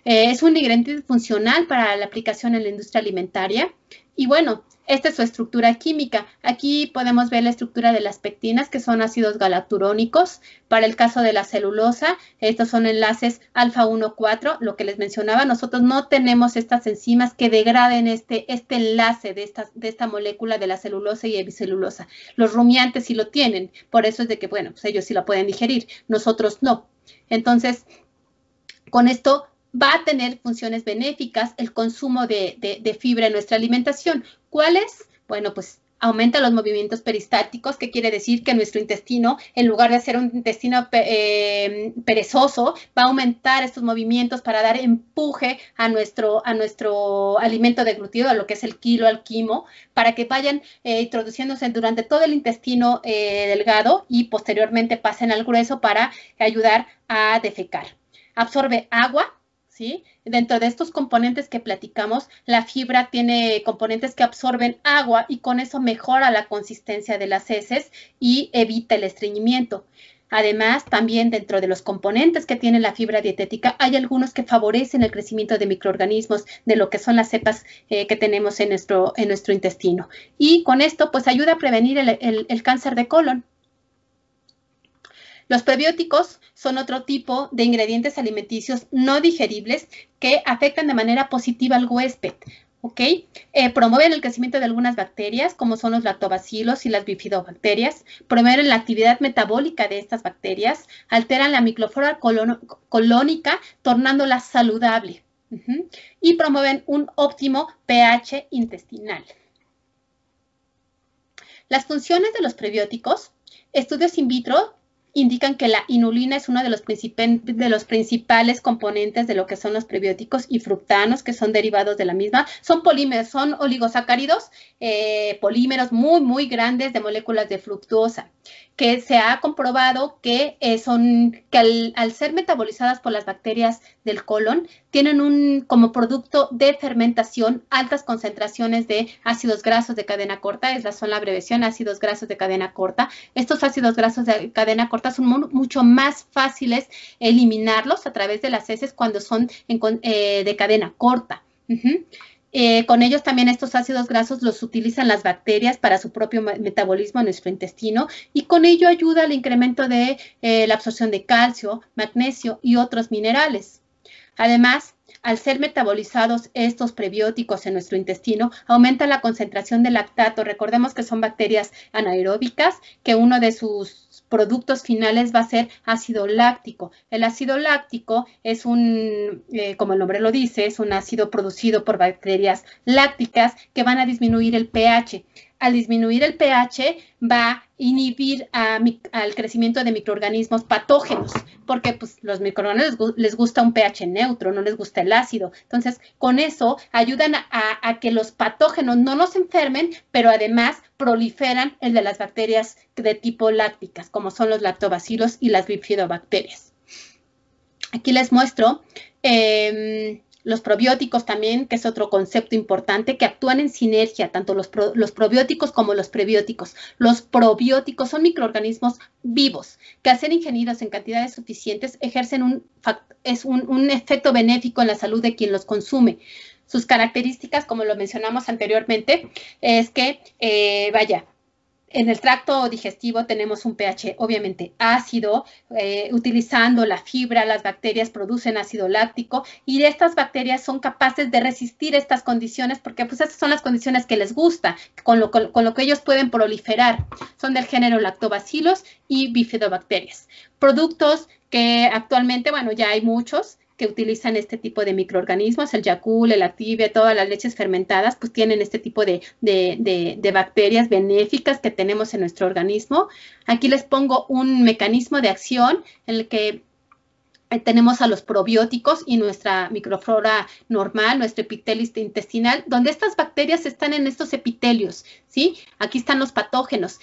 Es un ingrediente funcional para la aplicación en la industria alimentaria. Y bueno, esta es su estructura química. Aquí podemos ver la estructura de las pectinas, que son ácidos galacturónicos. Para el caso de la celulosa, estos son enlaces alfa 1,4. Lo que les mencionaba, nosotros no tenemos estas enzimas que degraden este enlace de esta molécula de la celulosa y hemicelulosa. Los rumiantes sí lo tienen. Por eso es de que, bueno, pues ellos sí la pueden digerir. Nosotros no. Entonces, con esto va a tener funciones benéficas el consumo de fibra en nuestra alimentación. ¿Cuáles? Bueno, pues aumenta los movimientos peristálticos, que quiere decir que nuestro intestino, en lugar de ser un intestino perezoso, va a aumentar estos movimientos para dar empuje a nuestro alimento deglutido, a lo que es el quilo, al quimo, para que vayan introduciéndose durante todo el intestino delgado y posteriormente pasen al grueso para ayudar a defecar. Absorbe agua. ¿Sí? Dentro de estos componentes que platicamos, la fibra tiene componentes que absorben agua y con eso mejora la consistencia de las heces y evita el estreñimiento. Además, también dentro de los componentes que tiene la fibra dietética, hay algunos que favorecen el crecimiento de microorganismos, de lo que son las cepas que tenemos en nuestro intestino. Y con esto, pues ayuda a prevenir el cáncer de colon. Los prebióticos son otro tipo de ingredientes alimenticios no digeribles que afectan de manera positiva al huésped. ¿Ok? Promueven el crecimiento de algunas bacterias, como son los lactobacilos y las bifidobacterias, promueven la actividad metabólica de estas bacterias, alteran la microflora colónica, tornándola saludable, y promueven un óptimo pH intestinal. Las funciones de los prebióticos, estudios in vitro indican que la inulina es uno de los principales componentes de lo que son los prebióticos, y fructanos, que son derivados de la misma. Son polímeros, son oligosacáridos, polímeros muy, muy grandes de moléculas de fructosa, que se ha comprobado que al ser metabolizadas por las bacterias del colon, tienen como producto de fermentación altas concentraciones de ácidos grasos de cadena corta. Esas son la abreviación, ácidos grasos de cadena corta. Estos ácidos grasos de cadena corta son mucho más fáciles eliminarlos a través de las heces cuando son de cadena corta. Con ellos también estos ácidos grasos los utilizan las bacterias para su propio metabolismo en nuestro intestino, y con ello ayuda al incremento de la absorción de calcio, magnesio y otros minerales. Además, al ser metabolizados estos prebióticos en nuestro intestino, aumenta la concentración de lactato. Recordemos que son bacterias anaeróbicas, que uno de sus productos finales va a ser ácido láctico. El ácido láctico es como el nombre lo dice, es un ácido producido por bacterias lácticas que van a disminuir el pH. Al disminuir el pH va a inhibir al crecimiento de microorganismos patógenos, porque pues, los microorganismos les gusta un pH neutro, no les gusta el ácido. Entonces, con eso ayudan a que los patógenos no nos enfermen, pero además proliferan el de las bacterias de tipo lácticas, como son los lactobacilos y las bifidobacterias. Aquí les muestro Los probióticos también, que es otro concepto importante, que actúan en sinergia, tanto los probióticos como los prebióticos. Los probióticos son microorganismos vivos que, al ser ingeridos en cantidades suficientes, ejercen un efecto benéfico en la salud de quien los consume. Sus características, como lo mencionamos anteriormente, es que, en el tracto digestivo tenemos un pH obviamente ácido, utilizando la fibra, las bacterias producen ácido láctico y estas bacterias son capaces de resistir estas condiciones porque pues estas son las condiciones que les gusta, con lo que ellos pueden proliferar. Son del género Lactobacillus y Bifidobacterias. Productos que actualmente, bueno, ya hay muchos que utilizan este tipo de microorganismos, el Yakult, el Activia, todas las leches fermentadas, pues tienen este tipo de bacterias benéficas que tenemos en nuestro organismo. Aquí les pongo un mecanismo de acción en el que tenemos a los probióticos y nuestra microflora normal, nuestro epitelio intestinal, donde estas bacterias están en estos epitelios, ¿sí? Aquí están los patógenos.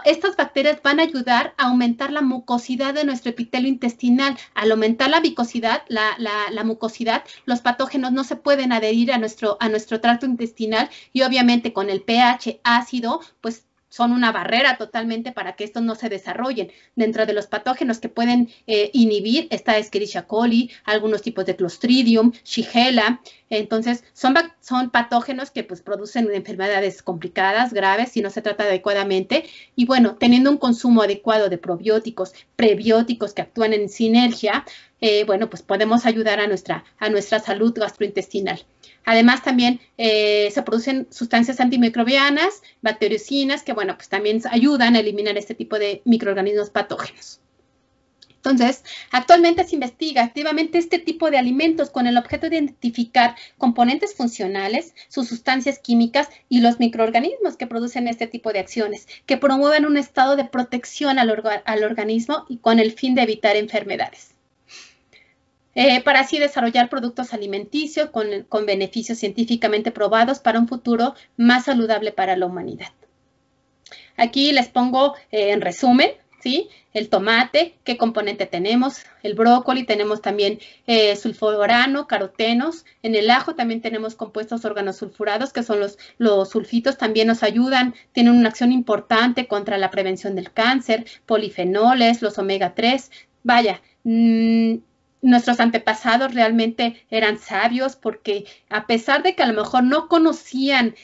Estas bacterias van a ayudar a aumentar la mucosidad de nuestro epitelio intestinal. Al aumentar la mucosidad, la mucosidad, los patógenos no se pueden adherir a nuestro tracto intestinal y obviamente con el pH ácido, pues son una barrera totalmente para que estos no se desarrollen. Dentro de los patógenos que pueden inhibir está Escherichia coli, algunos tipos de Clostridium, Shigella. Entonces, son patógenos que pues producen enfermedades complicadas, graves, si no se trata adecuadamente. Y bueno, teniendo un consumo adecuado de probióticos, prebióticos que actúan en sinergia, bueno, pues podemos ayudar a nuestra salud gastrointestinal. Además, también se producen sustancias antimicrobianas, bacteriocinas, que, bueno, pues también ayudan a eliminar este tipo de microorganismos patógenos. Entonces, actualmente se investiga activamente este tipo de alimentos con el objeto de identificar componentes funcionales, sus sustancias químicas y los microorganismos que producen este tipo de acciones, que promueven un estado de protección al organismo y con el fin de evitar enfermedades. Para así desarrollar productos alimenticios con beneficios científicamente probados para un futuro más saludable para la humanidad. Aquí les pongo en resumen, ¿sí? El tomate, qué componente tenemos, el brócoli, tenemos también sulforano, carotenos, en el ajo también tenemos compuestos organosulfurados, que son los sulfitos, también nos ayudan, tienen una acción importante contra la prevención del cáncer, polifenoles, los omega 3, vaya, nuestros antepasados realmente eran sabios porque a pesar de que a lo mejor no conocían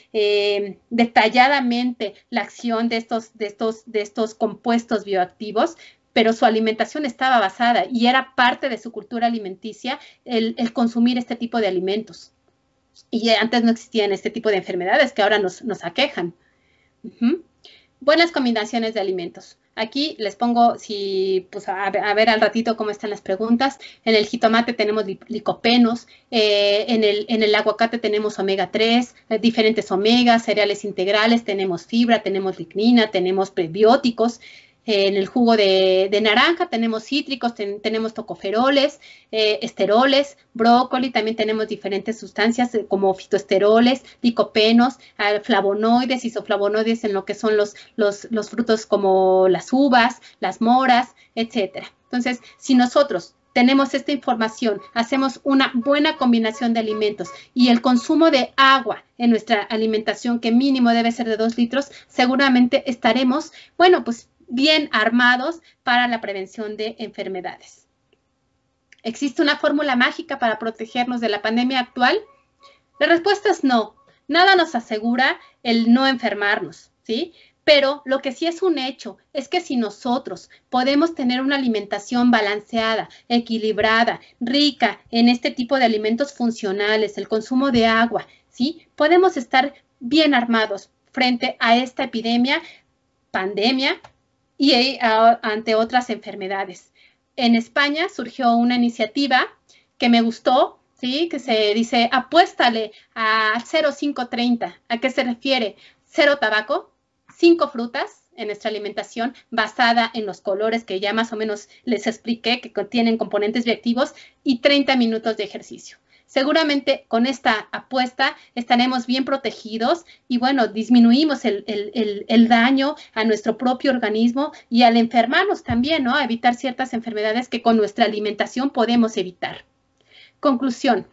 detalladamente la acción de estos compuestos bioactivos, pero su alimentación estaba basada y era parte de su cultura alimenticia el consumir este tipo de alimentos. Y antes no existían este tipo de enfermedades que ahora nos aquejan. Buenas combinaciones de alimentos. Aquí les pongo, pues a ver al ratito cómo están las preguntas. En el jitomate tenemos licopenos, en el aguacate tenemos omega 3, diferentes omegas, cereales integrales, tenemos fibra, tenemos lignina, tenemos prebióticos. En el jugo de naranja tenemos cítricos, tenemos tocoferoles, esteroles, brócoli, también tenemos diferentes sustancias como fitoesteroles, licopenos, flavonoides, isoflavonoides en lo que son los frutos como las uvas, las moras, etcétera. Entonces, si nosotros tenemos esta información, hacemos una buena combinación de alimentos y el consumo de agua en nuestra alimentación, que mínimo debe ser de 2 litros, seguramente estaremos, bueno, pues bien armados para la prevención de enfermedades. ¿Existe una fórmula mágica para protegernos de la pandemia actual? La respuesta es no. Nada nos asegura el no enfermarnos, ¿sí? Pero lo que sí es un hecho es que si nosotros podemos tener una alimentación balanceada, equilibrada, rica en este tipo de alimentos funcionales, el consumo de agua, ¿sí? Podemos estar bien armados frente a esta pandemia, y ante otras enfermedades. En España surgió una iniciativa que me gustó, ¿sí? Que se dice, apuéstale a 0,530. ¿A qué se refiere? 0 tabaco, 5 frutas en nuestra alimentación basada en los colores que ya más o menos les expliqué, que contienen componentes bioactivos, y 30 minutos de ejercicio. Seguramente con esta apuesta estaremos bien protegidos y, bueno, disminuimos el daño a nuestro propio organismo y al enfermarnos también, ¿no? A evitar ciertas enfermedades que con nuestra alimentación podemos evitar. Conclusión.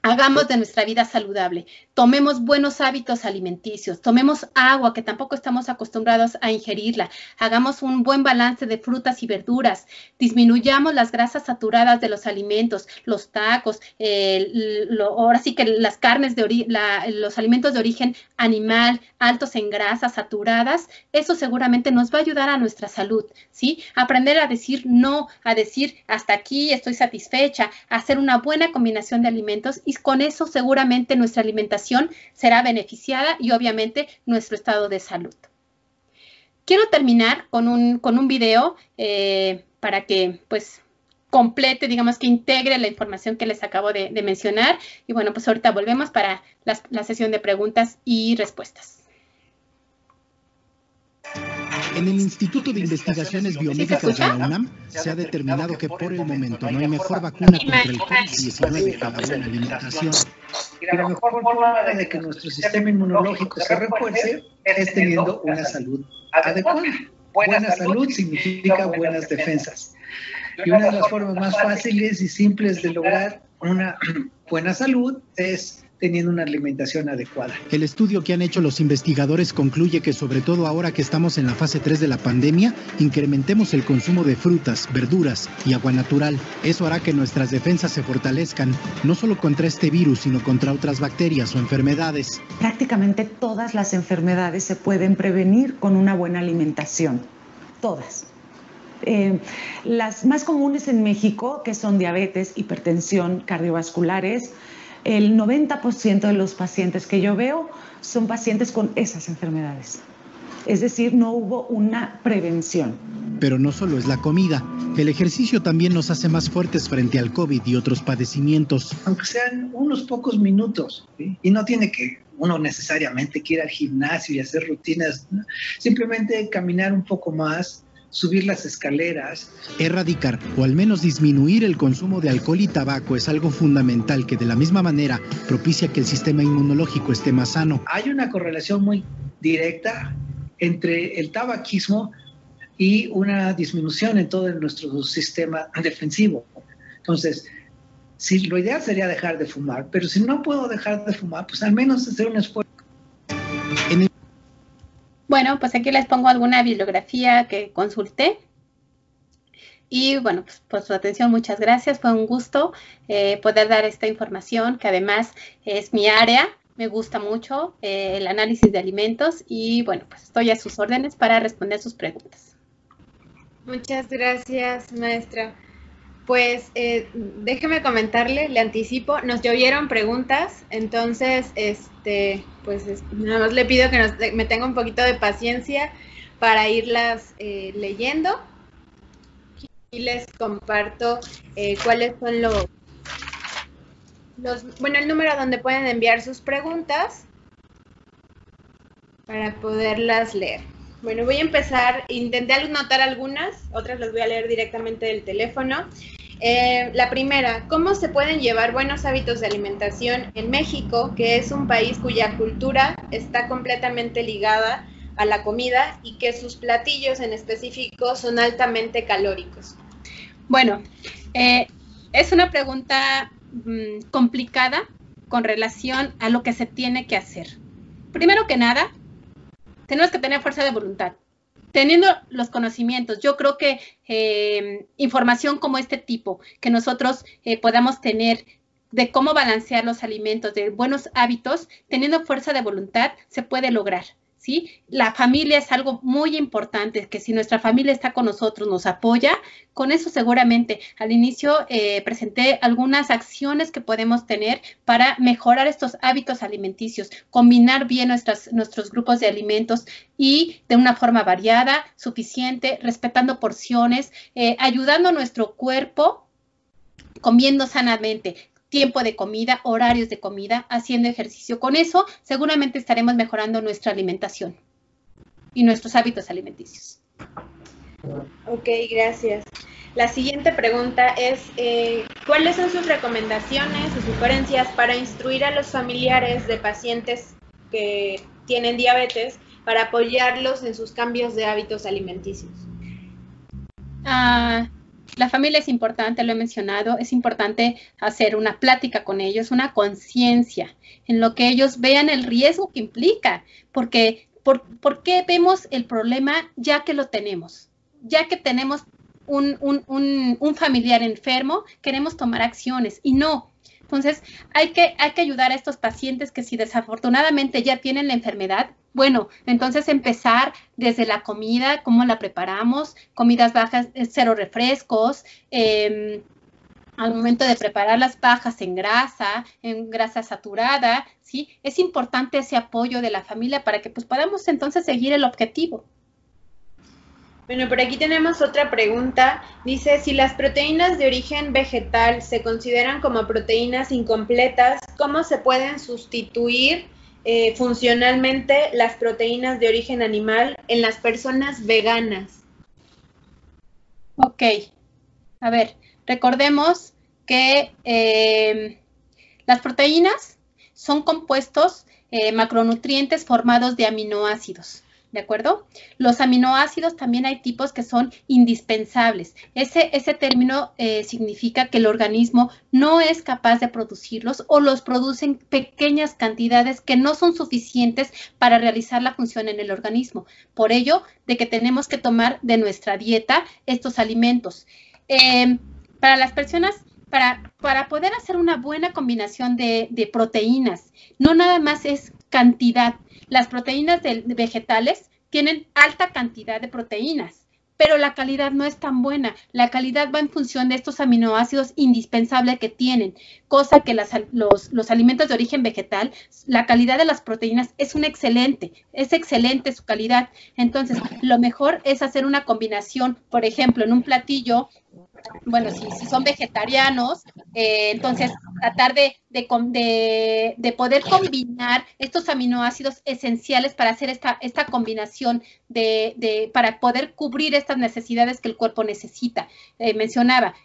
Hagamos de nuestra vida saludable, tomemos buenos hábitos alimenticios, tomemos agua que tampoco estamos acostumbrados a ingerirla, hagamos un buen balance de frutas y verduras, disminuyamos las grasas saturadas de los alimentos, los tacos, ahora sí que las carnes, los alimentos de origen animal, altos en grasas saturadas, eso seguramente nos va a ayudar a nuestra salud, ¿sí? Aprender a decir no, a decir hasta aquí estoy satisfecha, a hacer una buena combinación de alimentos y con eso seguramente nuestra alimentación será beneficiada y obviamente nuestro estado de salud. Quiero terminar con un video para que pues complete, digamos que integre la información que les acabo de mencionar y bueno, pues ahorita volvemos para la sesión de preguntas y respuestas. En el Instituto de Investigaciones Biomédicas de la UNAM se ha determinado que por el momento no hay mejor vacuna contra el COVID-19 que la buena alimentación. Y la mejor forma de que nuestro sistema inmunológico se refuerce es teniendo una salud adecuada. Buena salud significa buenas defensas. Y una de las formas más fáciles y simples de lograr una buena salud es teniendo una alimentación adecuada. El estudio que han hecho los investigadores concluye que sobre todo ahora que estamos en la fase 3 de la pandemia, incrementemos el consumo de frutas, verduras y agua natural. Eso hará que nuestras defensas se fortalezcan, no solo contra este virus, sino contra otras bacterias o enfermedades. Prácticamente todas las enfermedades se pueden prevenir con una buena alimentación, todas. Las más comunes en México, que son diabetes, hipertensión, cardiovasculares, el 90% de los pacientes que yo veo son pacientes con esas enfermedades. Es decir, no hubo una prevención. Pero no solo es la comida. El ejercicio también nos hace más fuertes frente al COVID y otros padecimientos. Aunque sean unos pocos minutos, ¿sí? Y no tiene que uno necesariamente que ir al gimnasio y hacer rutinas, ¿no? Simplemente caminar un poco más, subir las escaleras. Erradicar o al menos disminuir el consumo de alcohol y tabaco es algo fundamental que de la misma manera propicia que el sistema inmunológico esté más sano. Hay una correlación muy directa entre el tabaquismo y una disminución en todo nuestro sistema defensivo. Entonces, si lo ideal sería dejar de fumar, pero si no puedo dejar de fumar, pues al menos hacer un esfuerzo. Bueno, pues aquí les pongo alguna bibliografía que consulté. Y bueno, pues por su atención, muchas gracias. Fue un gusto poder dar esta información, que además es mi área. Me gusta mucho el análisis de alimentos y bueno, pues estoy a sus órdenes para responder sus preguntas. Muchas gracias, maestra. Pues déjeme comentarle, le anticipo, nos llovieron preguntas, entonces pues nada más le pido que me tenga un poquito de paciencia para irlas leyendo. Y les comparto cuáles son el número donde pueden enviar sus preguntas para poderlas leer. Bueno, voy a empezar, intenté anotar algunas, otras las voy a leer directamente del teléfono. La primera, ¿cómo se pueden llevar buenos hábitos de alimentación en México, que es un país cuya cultura está completamente ligada a la comida y que sus platillos en específico son altamente calóricos? Bueno, es una pregunta complicada con relación a lo que se tiene que hacer. Primero que nada, tenemos que tener fuerza de voluntad. Teniendo los conocimientos, yo creo que información como este tipo, que nosotros podamos tener de cómo balancear los alimentos, de buenos hábitos, teniendo fuerza de voluntad, se puede lograr, ¿sí? La familia es algo muy importante, que si nuestra familia está con nosotros, nos apoya, con eso seguramente. Al inicio presenté algunas acciones que podemos tener para mejorar estos hábitos alimenticios, combinar bien nuestros grupos de alimentos y de una forma variada, suficiente, respetando porciones, ayudando a nuestro cuerpo, comiendo sanamente, tiempo de comida, horarios de comida, haciendo ejercicio. Con eso seguramente estaremos mejorando nuestra alimentación y nuestros hábitos alimenticios. Ok, gracias. La siguiente pregunta es, ¿cuáles son sus recomendaciones o sugerencias para instruir a los familiares de pacientes que tienen diabetes para apoyarlos en sus cambios de hábitos alimenticios? La familia es importante, lo he mencionado, es importante hacer una plática con ellos, una conciencia en lo que ellos vean el riesgo que implica, porque ¿por qué vemos el problema ya que lo tenemos? Ya que tenemos un familiar enfermo, queremos tomar acciones y no. Entonces, hay que ayudar a estos pacientes que si desafortunadamente ya tienen la enfermedad, bueno, entonces empezar desde la comida, cómo la preparamos, comidas bajas, 0 refrescos, al momento de prepararlas bajas en grasa saturada, ¿sí? Es importante ese apoyo de la familia para que pues podamos entonces seguir el objetivo. Bueno, por aquí tenemos otra pregunta. Dice, si las proteínas de origen vegetal se consideran como proteínas incompletas, ¿cómo se pueden sustituir funcionalmente las proteínas de origen animal en las personas veganas? Ok. A ver, recordemos que las proteínas son compuestos macronutrientes formados de aminoácidos. ¿De acuerdo? Los aminoácidos también hay tipos que son indispensables. Ese término significa que el organismo no es capaz de producirlos o los produce en pequeñas cantidades que no son suficientes para realizar la función en el organismo. Por ello, de que tenemos que tomar de nuestra dieta estos alimentos. Para las personas, para poder hacer una buena combinación de proteínas, no nada más es cantidad. Las proteínas vegetales tienen alta cantidad de proteínas, pero la calidad no es tan buena. La calidad va en función de estos aminoácidos indispensables que tienen, cosa que los alimentos de origen vegetal, la calidad de las proteínas es excelente su calidad. Entonces, lo mejor es hacer una combinación, por ejemplo, en un platillo. Bueno, si son vegetarianos, entonces tratar de poder combinar estos aminoácidos esenciales para hacer esta combinación para poder cubrir estas necesidades que el cuerpo necesita. Mencionaba,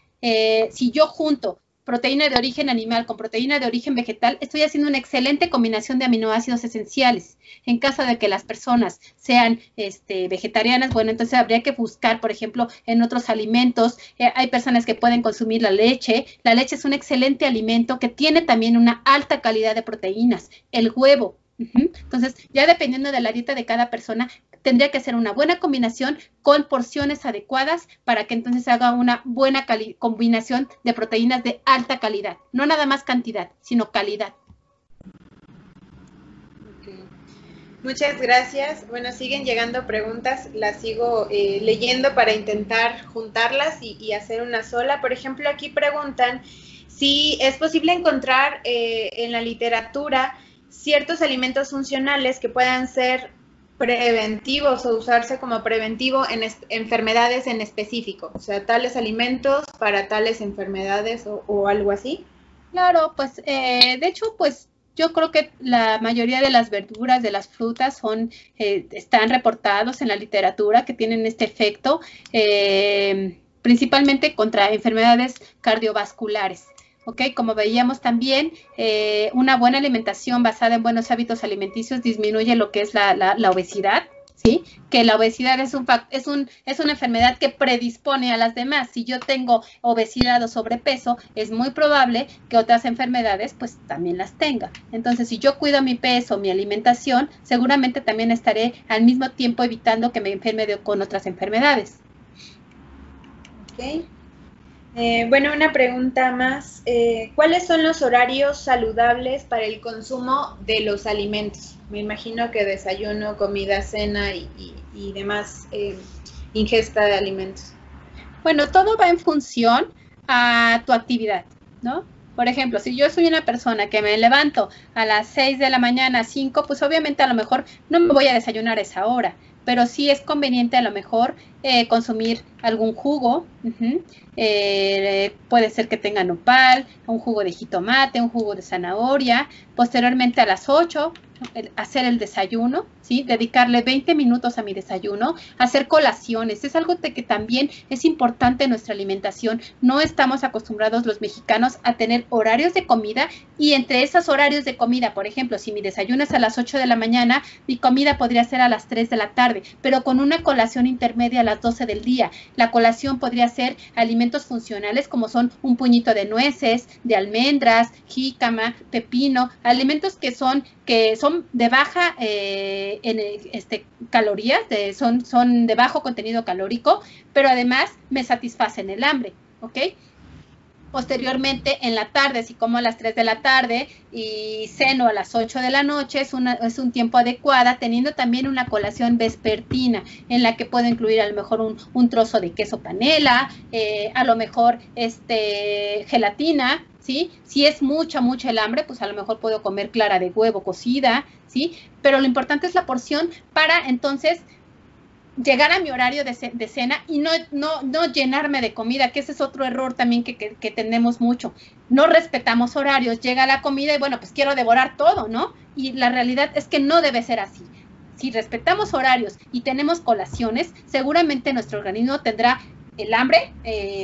si yo junto proteína de origen animal con proteína de origen vegetal, estoy haciendo una excelente combinación de aminoácidos esenciales. En caso de que las personas sean vegetarianas, bueno, entonces habría que buscar, por ejemplo, en otros alimentos. Hay personas que pueden consumir la leche. La leche es un excelente alimento que tiene también una alta calidad de proteínas. El huevo. Entonces, ya dependiendo de la dieta de cada persona, tendría que ser una buena combinación con porciones adecuadas para que entonces haga una buena combinación de proteínas de alta calidad. No nada más cantidad, sino calidad. Okay. Muchas gracias. Bueno, siguen llegando preguntas, las sigo leyendo para intentar juntarlas y hacer una sola. Por ejemplo, aquí preguntan si es posible encontrar en la literatura ciertos alimentos funcionales que puedan ser preventivos o usarse como preventivo en enfermedades en específico, o sea, tales alimentos para tales enfermedades o algo así. Claro, pues de hecho, pues yo creo que la mayoría de las verduras, de las frutas, están reportados en la literatura que tienen este efecto, principalmente contra enfermedades cardiovasculares. ¿Ok? Como veíamos también, una buena alimentación basada en buenos hábitos alimenticios disminuye lo que es la obesidad, ¿sí? Que la obesidad es una enfermedad que predispone a las demás. Si yo tengo obesidad o sobrepeso, es muy probable que otras enfermedades pues también las tenga. Entonces, si yo cuido mi peso, mi alimentación, seguramente también estaré al mismo tiempo evitando que me enferme con otras enfermedades. Ok. Bueno, una pregunta más. ¿Cuáles son los horarios saludables para el consumo de los alimentos? Me imagino que desayuno, comida, cena y demás ingesta de alimentos. Bueno, todo va en función a tu actividad, ¿no? Por ejemplo, si yo soy una persona que me levanto a las 6 de la mañana, 5, pues obviamente a lo mejor no me voy a desayunar a esa hora, pero sí es conveniente a lo mejor consumir algún jugo. Puede ser que tenga nopal, un jugo de jitomate, un jugo de zanahoria. Posteriormente a las 8 hacer el desayuno, ¿sí? Dedicarle 20 minutos a mi desayuno, hacer colaciones. Es algo que también es importante en nuestra alimentación. No estamos acostumbrados los mexicanos a tener horarios de comida, y entre esos horarios de comida, por ejemplo, si mi desayuno es a las 8 de la mañana, mi comida podría ser a las 3 de la tarde, pero con una colación intermedia a las 12 del día. La colación podría ser alimentos funcionales como son un puñito de nueces, de almendras, jícama, pepino, alimentos que son de baja calorías, son de bajo contenido calórico, pero además me satisfacen el hambre, ¿ok? Posteriormente, en la tarde, si como a las 3 de la tarde y ceno a las 8 de la noche, es un tiempo adecuado, teniendo también una colación vespertina, en la que puedo incluir a lo mejor un trozo de queso panela, a lo mejor gelatina, ¿sí? Si es mucha el hambre, pues a lo mejor puedo comer clara de huevo cocida, ¿sí? Pero lo importante es la porción para entonces llegar a mi horario de cena y no llenarme de comida, que ese es otro error también que tenemos mucho. No respetamos horarios, llega la comida y bueno, pues quiero devorar todo, ¿no? Y la realidad es que no debe ser así. Si respetamos horarios y tenemos colaciones, seguramente nuestro organismo tendrá el hambre,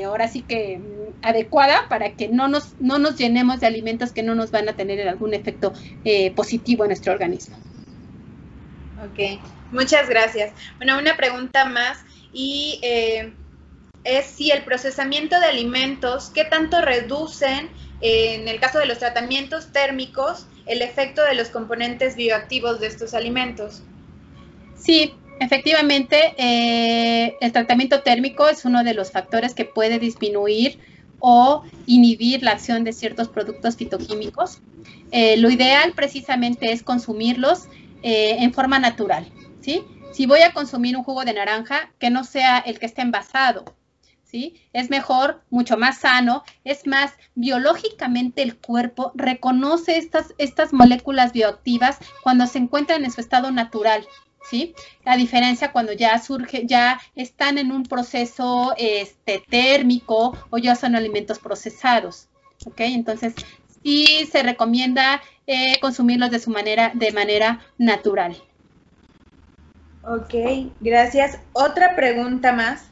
ahora sí que adecuada, para que no nos llenemos de alimentos que no nos van a tener algún efecto positivo en nuestro organismo. Ok, muchas gracias. Bueno, una pregunta más, y es si el procesamiento de alimentos, ¿qué tanto reducen, en el caso de los tratamientos térmicos, el efecto de los componentes bioactivos de estos alimentos? Sí, efectivamente, el tratamiento térmico es uno de los factores que puede disminuir o inhibir la acción de ciertos productos fitoquímicos. Lo ideal precisamente es consumirlos en forma natural, ¿sí? Si voy a consumir un jugo de naranja, que no sea el que esté envasado, ¿sí? Es mejor, mucho más sano, es más, biológicamente el cuerpo reconoce estas moléculas bioactivas cuando se encuentran en su estado natural, ¿sí? La diferencia cuando ya están en un proceso térmico o ya son alimentos procesados, ¿ok? Entonces, sí se recomienda consumirlos de manera natural. Ok, gracias. Otra pregunta más.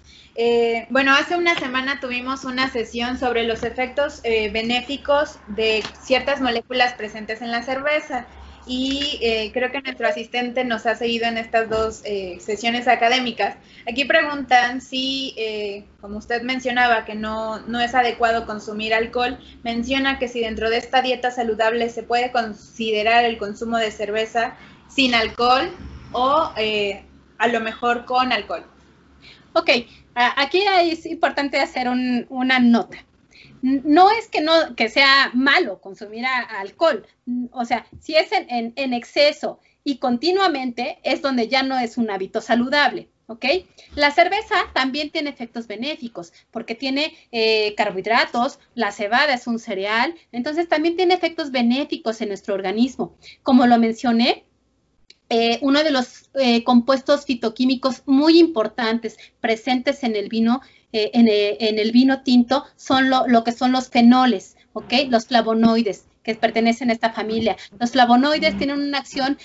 Bueno, hace una semana tuvimos una sesión sobre los efectos benéficos de ciertas moléculas presentes en la cerveza, y creo que nuestro asistente nos ha seguido en estas dos sesiones académicas. Aquí preguntan si, como usted mencionaba, que no es adecuado consumir alcohol, menciona que si dentro de esta dieta saludable se puede considerar el consumo de cerveza sin alcohol o a lo mejor con alcohol. Ok, aquí es importante hacer una nota. No es que sea malo consumir alcohol, o sea, si es en exceso y continuamente, es donde ya no es un hábito saludable, ¿ok? La cerveza también tiene efectos benéficos porque tiene carbohidratos, la cebada es un cereal, entonces también tiene efectos benéficos en nuestro organismo. Como lo mencioné, uno de los compuestos fitoquímicos muy importantes presentes en el vino, en el vino tinto, son lo que son los fenoles, ¿ok? Los flavonoides que pertenecen a esta familia. Los flavonoides tienen una acción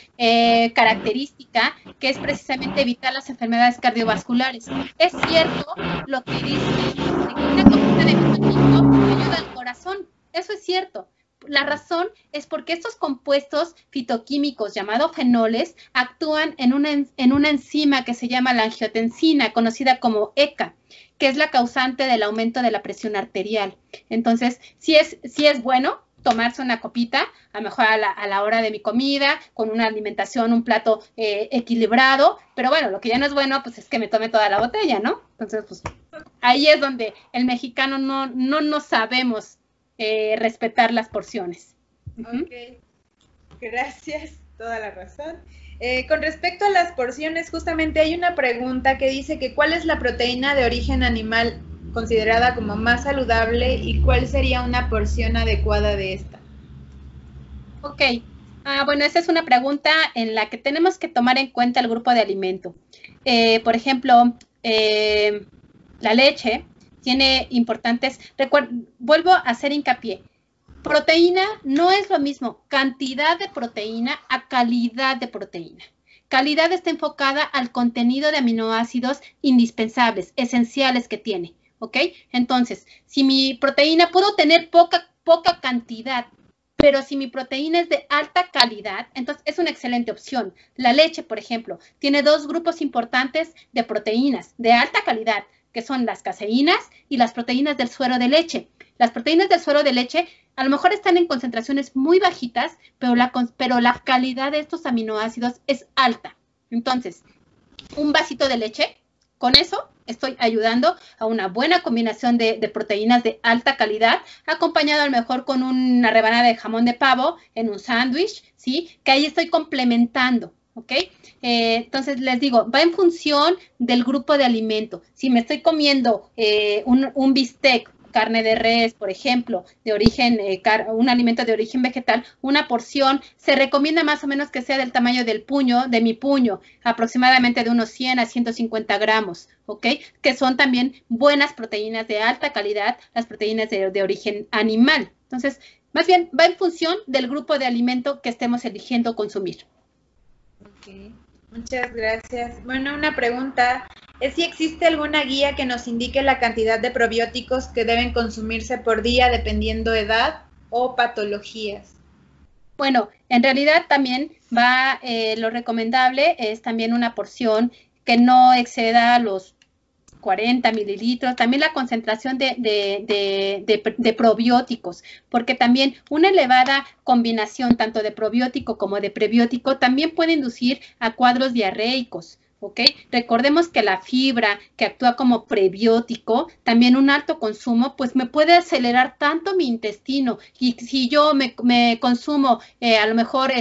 característica que es precisamente evitar las enfermedades cardiovasculares. Es cierto lo que dice, que una copita de vino tinto ayuda al corazón. Eso es cierto. La razón es porque estos compuestos fitoquímicos llamados fenoles actúan en una enzima que se llama la angiotensina, conocida como ECA, que es la causante del aumento de la presión arterial. Entonces, sí es bueno tomarse una copita, a lo mejor a la hora de mi comida, con una alimentación, un plato equilibrado, pero bueno, lo que ya no es bueno, pues es que me tome toda la botella, ¿no? Entonces, pues ahí es donde el mexicano no sabemos respetar las porciones. Ok, gracias, toda la razón. Con respecto a las porciones, justamente hay una pregunta que dice que ¿cuál es la proteína de origen animal considerada como más saludable y cuál sería una porción adecuada de esta? Ok, bueno, esa es una pregunta en la que tenemos que tomar en cuenta el grupo de alimento. Por ejemplo, la leche tiene importantes, vuelvo a hacer hincapié, Proteína no es lo mismo cantidad de proteína a calidad de proteína. Calidad está enfocada al contenido de aminoácidos indispensables, esenciales que tiene, ¿ok? Entonces, si mi proteína puedo tener poca cantidad, pero si mi proteína es de alta calidad, entonces es una excelente opción. La leche, por ejemplo, tiene dos grupos importantes de proteínas de alta calidad, que son las caseínas y las proteínas del suero de leche. Las proteínas del suero de leche a lo mejor están en concentraciones muy bajitas, pero la calidad de estos aminoácidos es alta. Entonces, un vasito de leche, con eso estoy ayudando a una buena combinación de proteínas de alta calidad, acompañado a lo mejor con una rebanada de jamón de pavo en un sándwich, ¿sí? Que ahí estoy complementando, ¿ok? Entonces, les digo, va en función del grupo de alimento. Si me estoy comiendo un bistec, carne de res, por ejemplo, de origen, un alimento de origen vegetal, una porción se recomienda más o menos que sea del tamaño del puño, de mi puño, aproximadamente de unos 100 a 150 gramos, ¿ok? Que son también buenas proteínas de alta calidad, las proteínas de origen animal. Entonces, más bien va en función del grupo de alimento que estemos eligiendo consumir. Ok, muchas gracias. Bueno, una pregunta es si existe alguna guía que nos indique la cantidad de probióticos que deben consumirse por día dependiendo de edad o patologías. Bueno, en realidad también va, lo recomendable es también una porción que no exceda los 40 mililitros, también la concentración de probióticos, porque también una elevada combinación tanto de probiótico como de prebiótico también puede inducir a cuadros diarreicos. ¿Ok? Recordemos que la fibra que actúa como prebiótico, también un alto consumo, pues me puede acelerar tanto mi intestino. Y si yo me consumo, a lo mejor,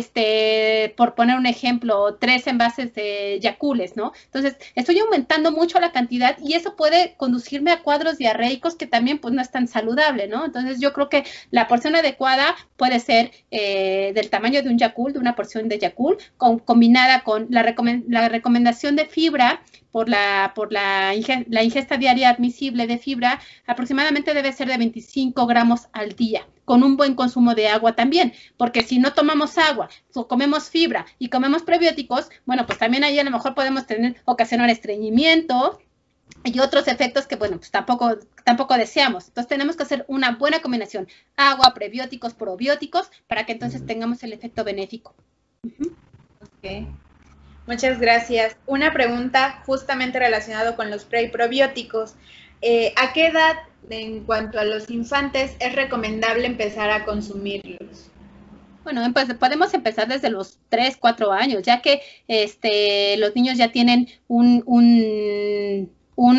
por poner un ejemplo, 3 envases de Yakult, ¿no? Entonces, estoy aumentando mucho la cantidad y eso puede conducirme a cuadros diarreicos que también, pues, no es tan saludable, ¿no? Entonces, yo creo que la porción adecuada puede ser del tamaño de un Yakult, de una porción de Yakult, combinada con la recomendación de fibra por la ingesta diaria admisible de fibra, aproximadamente debe ser de 25 gramos al día, con un buen consumo de agua también, porque si no tomamos agua, o comemos fibra y comemos prebióticos, bueno, pues también ahí a lo mejor podemos ocasionar estreñimiento y otros efectos que, bueno, pues tampoco deseamos. Entonces tenemos que hacer una buena combinación, agua, prebióticos, probióticos, para que entonces tengamos el efecto benéfico. Ok. Muchas gracias. Una pregunta justamente relacionada con los pre y probióticos. ¿A qué edad, en cuanto a los infantes, es recomendable empezar a consumirlos? Bueno, pues podemos empezar desde los 3, 4 años, ya que los niños ya tienen un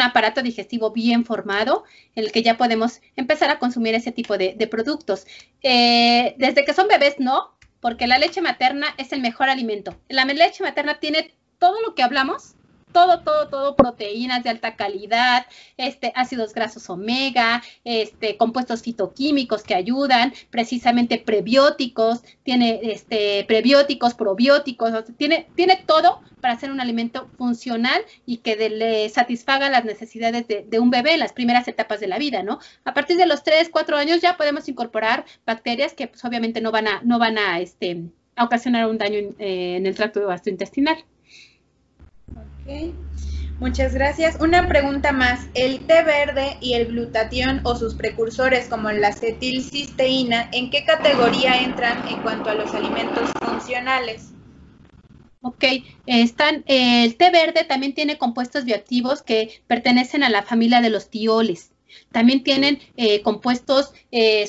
aparato digestivo bien formado, en el que ya podemos empezar a consumir ese tipo de productos. Desde que son bebés, no, porque la leche materna es el mejor alimento. La leche materna tiene todo lo que hablamos, todo, proteínas de alta calidad, ácidos grasos omega, compuestos fitoquímicos que ayudan, precisamente prebióticos, tiene prebióticos, probióticos, tiene todo para ser un alimento funcional y que le satisfaga las necesidades de un bebé en las primeras etapas de la vida, ¿no? A partir de los 3, 4 años ya podemos incorporar bacterias que pues obviamente no van a ocasionar un daño en el tracto gastrointestinal. Ok, muchas gracias. Una pregunta más. ¿El té verde y el glutatión o sus precursores como la acetilcisteína, en qué categoría entran en cuanto a los alimentos funcionales? Ok, el té verde también tiene compuestos bioactivos que pertenecen a la familia de los tioles. También tienen compuestos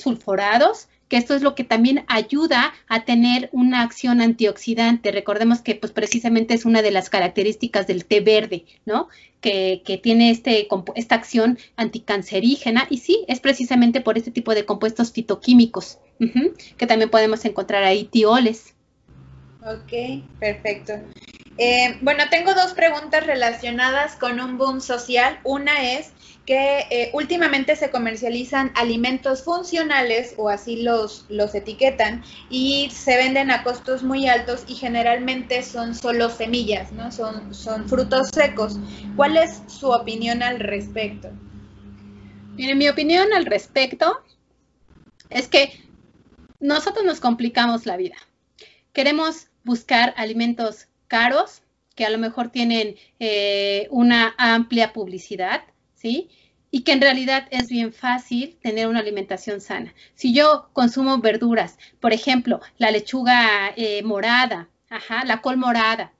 sulfurados, que esto es lo que también ayuda a tener una acción antioxidante. Recordemos que pues precisamente es una de las características del té verde, ¿no? Que tiene esta acción anticancerígena y sí, es precisamente por este tipo de compuestos fitoquímicos, que también podemos encontrar ahí tioles. Ok, perfecto. Bueno, tengo 2 preguntas relacionadas con un boom social. Una es que últimamente se comercializan alimentos funcionales, o así los etiquetan, y se venden a costos muy altos y generalmente son solo semillas, ¿no? Son frutos secos. ¿Cuál es su opinión al respecto? Mire, mi opinión al respecto es que nosotros nos complicamos la vida. Queremos buscar alimentos caros, que a lo mejor tienen una amplia publicidad, ¿sí? Y que en realidad es bien fácil tener una alimentación sana. Si yo consumo verduras, por ejemplo, la lechuga morada, la col morada,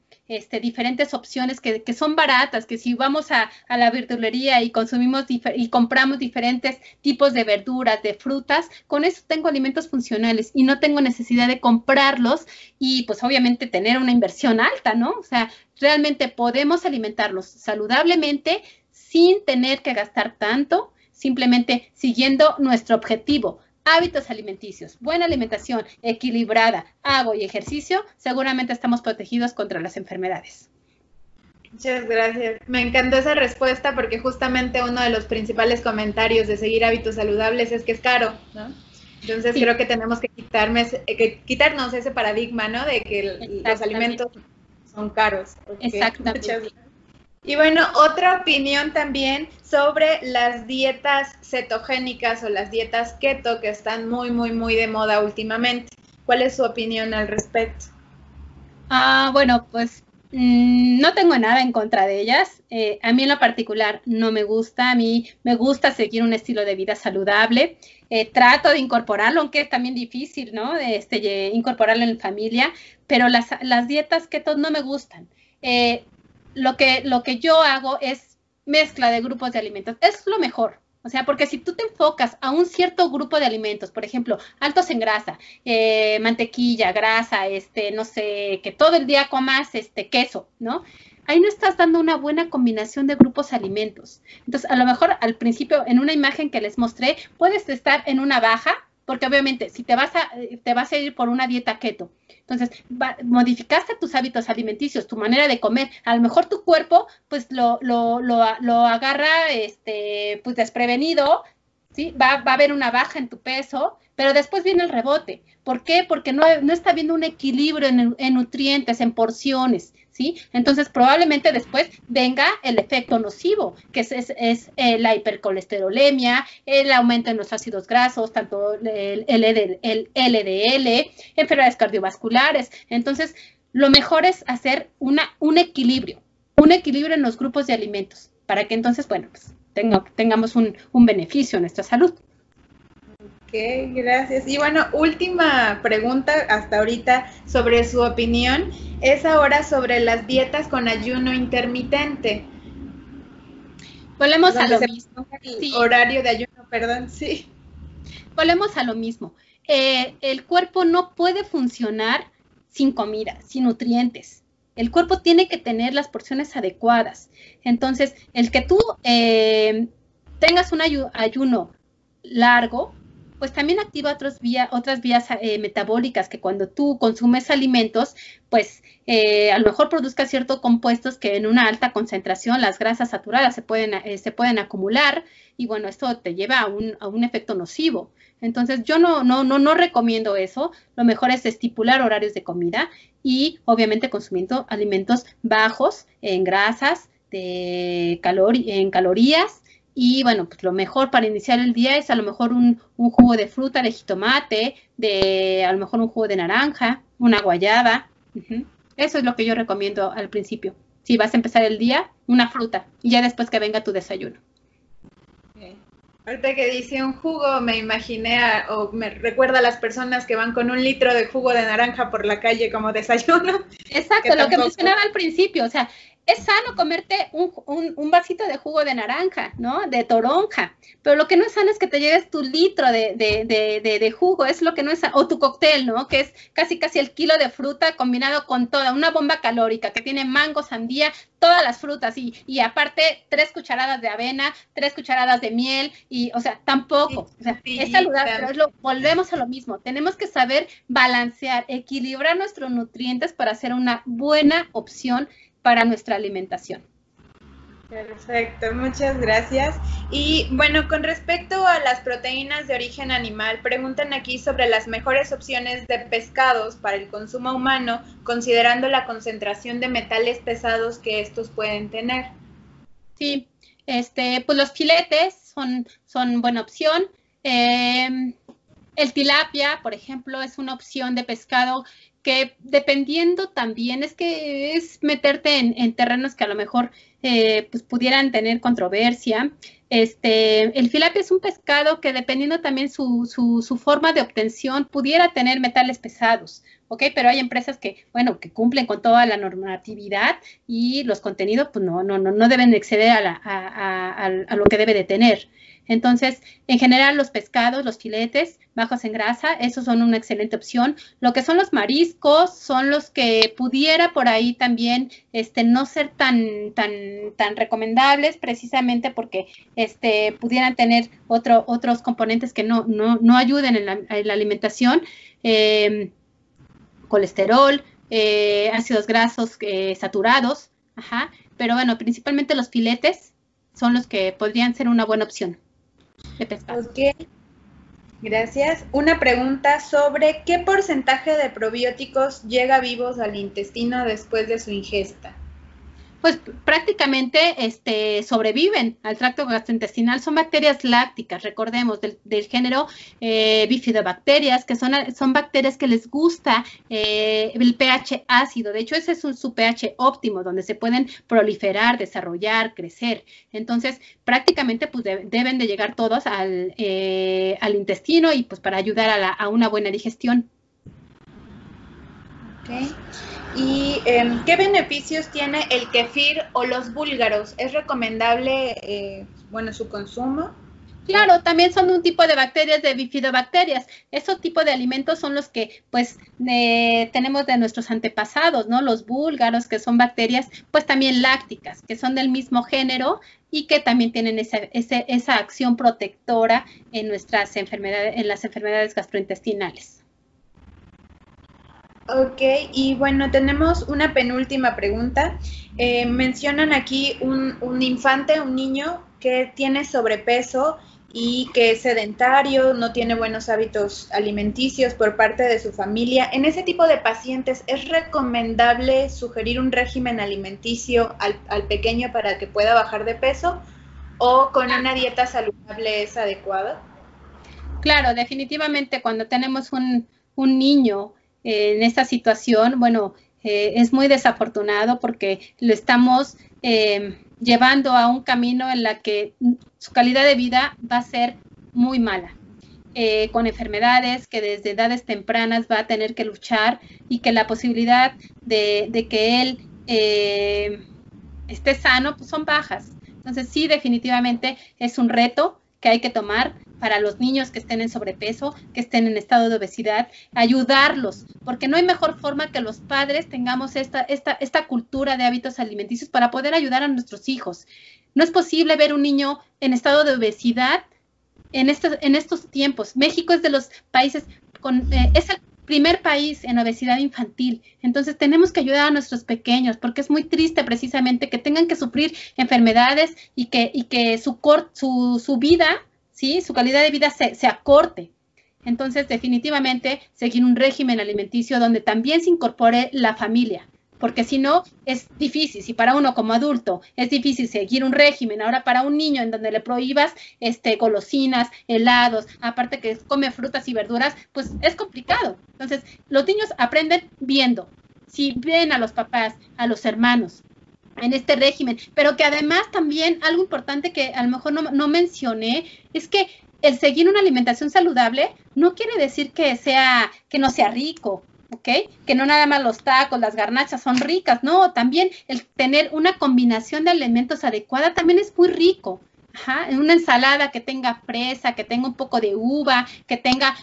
diferentes opciones que son baratas, que si vamos a la verdulería y consumimos y compramos diferentes tipos de verduras, de frutas, con eso tengo alimentos funcionales y no tengo necesidad de comprarlos y pues obviamente tener una inversión alta, ¿no? O sea, realmente podemos alimentarlos saludablemente sin tener que gastar tanto, simplemente siguiendo nuestro objetivo. Hábitos alimenticios, buena alimentación, equilibrada, agua y ejercicio, seguramente estamos protegidos contra las enfermedades. Muchas gracias. Me encantó esa respuesta porque justamente uno de los principales comentarios de seguir hábitos saludables es que es caro, ¿no? Entonces creo que tenemos que quitarnos ese paradigma, ¿no? De que los alimentos son caros. Okay. Exactamente. Muchas gracias. Y bueno, otra opinión también sobre las dietas cetogénicas o las dietas keto que están muy, muy, muy de moda últimamente. ¿Cuál es su opinión al respecto? Bueno, pues no tengo nada en contra de ellas. A mí en lo particular no me gusta. A mí me gusta seguir un estilo de vida saludable. Trato de incorporarlo, aunque es también difícil, ¿no? Incorporarlo en familia, pero las dietas keto no me gustan. Lo que yo hago es mezcla de grupos de alimentos. Es lo mejor. O sea, porque si tú te enfocas a un cierto grupo de alimentos, por ejemplo, altos en grasa, mantequilla, grasa, no sé, que todo el día comas queso, ¿no? Ahí no estás dando una buena combinación de grupos de alimentos. Entonces, a lo mejor al principio, en una imagen que les mostré, puedes estar en una baja, porque obviamente si te vas a ir por una dieta keto, entonces modificaste tus hábitos alimenticios, tu manera de comer, a lo mejor tu cuerpo pues lo agarra pues desprevenido, ¿sí? Va a haber una baja en tu peso, pero después viene el rebote. ¿Por qué? Porque no está habiendo un equilibrio en nutrientes, en porciones, ¿sí? Entonces probablemente después venga el efecto nocivo, que es la hipercolesterolemia, el aumento en los ácidos grasos, tanto el LDL, enfermedades cardiovasculares. Entonces lo mejor es hacer un equilibrio en los grupos de alimentos, para que entonces, bueno, pues tengamos un beneficio en nuestra salud. Ok, gracias. Y bueno, última pregunta hasta ahorita sobre su opinión, es ahora sobre las dietas con ayuno intermitente. Volvemos a lo mismo. Sí. Horario de ayuno, perdón, sí. Volvemos a lo mismo. El cuerpo no puede funcionar sin comida, sin nutrientes. El cuerpo tiene que tener las porciones adecuadas. Entonces, el que tú tengas un ayuno largo, pues también activa otras vías metabólicas que cuando tú consumes alimentos, pues a lo mejor produzca ciertos compuestos que en una alta concentración, las grasas saturadas se pueden acumular y bueno, esto te lleva a un efecto nocivo. Entonces yo no recomiendo eso. Lo mejor es estipular horarios de comida y obviamente consumiendo alimentos bajos en grasas, en calorías. Y bueno, pues lo mejor para iniciar el día es a lo mejor un jugo de fruta, de jitomate, a lo mejor un jugo de naranja, una guayaba. Eso es lo que yo recomiendo al principio. Si vas a empezar el día, una fruta y ya después que venga tu desayuno. Okay. Ahorita que dice un jugo, me imaginé o me recuerda a las personas que van con 1 litro de jugo de naranja por la calle como desayuno. Exacto, lo que mencionaba al principio, o sea, es sano comerte un vasito de jugo de naranja, ¿no? De toronja, pero lo que no es sano es que te lleves tu litro de jugo, es lo que no es sano, o tu cóctel, ¿no? Que es casi el kilo de fruta combinado con toda una bomba calórica que tiene mango, sandía, todas las frutas y aparte 3 cucharadas de avena, 3 cucharadas de miel y, o sea, tampoco, o sea, es saludable, pero volvemos a lo mismo, tenemos que saber balancear, equilibrar nuestros nutrientes para hacer una buena opción para nuestra alimentación. Perfecto, muchas gracias. Y bueno, con respecto a las proteínas de origen animal, preguntan aquí sobre las mejores opciones de pescados para el consumo humano, considerando la concentración de metales pesados que estos pueden tener. Sí, pues los filetes son buena opción. El tilapia, por ejemplo, es una opción de pescado que dependiendo también, es que es meterte en terrenos que a lo mejor pues pudieran tener controversia. El tilapia es un pescado que dependiendo también su forma de obtención pudiera tener metales pesados, ¿ok? Pero hay empresas que, bueno, que cumplen con toda la normatividad y los contenidos pues no deben exceder a lo que debe de tener. Entonces, en general, los pescados, los filetes bajos en grasa, esos son una excelente opción. Lo que son los mariscos son los que pudiera por ahí también no ser tan recomendables, precisamente porque pudieran tener otros componentes que no ayuden en la alimentación. Colesterol, ácidos grasos saturados, ajá, pero bueno, principalmente los filetes son los que podrían ser una buena opción de pescado. Ok, gracias. Una pregunta sobre ¿qué porcentaje de probióticos llega vivos al intestino después de su ingesta? Pues prácticamente sobreviven al tracto gastrointestinal. Son bacterias lácticas, recordemos, del género bifidobacterias, que son bacterias que les gusta el pH ácido. De hecho, ese es su pH óptimo, donde se pueden proliferar, desarrollar, crecer. Entonces, prácticamente pues deben de llegar todos al intestino y pues para ayudar a una buena digestión. Okay. ¿Y qué beneficios tiene el kefir o los búlgaros? ¿Es recomendable, su consumo? Claro, también son un tipo de bacterias, de bifidobacterias. Esos tipos de alimentos son los que, pues, tenemos de nuestros antepasados, ¿no? Los búlgaros, que son bacterias, pues, también lácticas, que son del mismo género y que también tienen esa acción protectora en nuestras enfermedades, en las enfermedades gastrointestinales. Ok, y bueno, tenemos una penúltima pregunta. Mencionan aquí un infante, un niño que tiene sobrepeso y que es sedentario, no tiene buenos hábitos alimenticios por parte de su familia. En ese tipo de pacientes, ¿es recomendable sugerir un régimen alimenticio al pequeño para que pueda bajar de peso o con una dieta saludable es adecuada? Claro, definitivamente cuando tenemos un niño en esta situación, bueno, es muy desafortunado porque lo estamos llevando a un camino en la que su calidad de vida va a ser muy mala, con enfermedades que desde edades tempranas va a tener que luchar y que la posibilidad de que él esté sano, pues son bajas. Entonces sí, definitivamente es un reto que hay que tomar para los niños que estén en sobrepeso, que estén en estado de obesidad, ayudarlos, porque no hay mejor forma que los padres tengamos esta cultura de hábitos alimenticios para poder ayudar a nuestros hijos. No es posible ver un niño en estado de obesidad en estos tiempos. México es de los países es el primer país en obesidad infantil. Entonces tenemos que ayudar a nuestros pequeños porque es muy triste precisamente que tengan que sufrir enfermedades y que su vida, ¿sí? Su calidad de vida se acorte. Entonces, definitivamente, seguir un régimen alimenticio donde también se incorpore la familia, porque si no, es difícil. Si para uno como adulto es difícil seguir un régimen, ahora para un niño en donde le prohíbas golosinas, helados, aparte que come frutas y verduras, pues es complicado. Entonces, los niños aprenden viendo. Si ven a los papás, a los hermanos, en este régimen, pero que además también algo importante que a lo mejor no mencioné, es que el seguir una alimentación saludable no quiere decir que no sea rico, ¿ok? Que no nada más los tacos, las garnachas son ricas, no, también el tener una combinación de alimentos adecuada también es muy rico. Ajá, en una ensalada que tenga fresa, que tenga un poco de uva, que tenga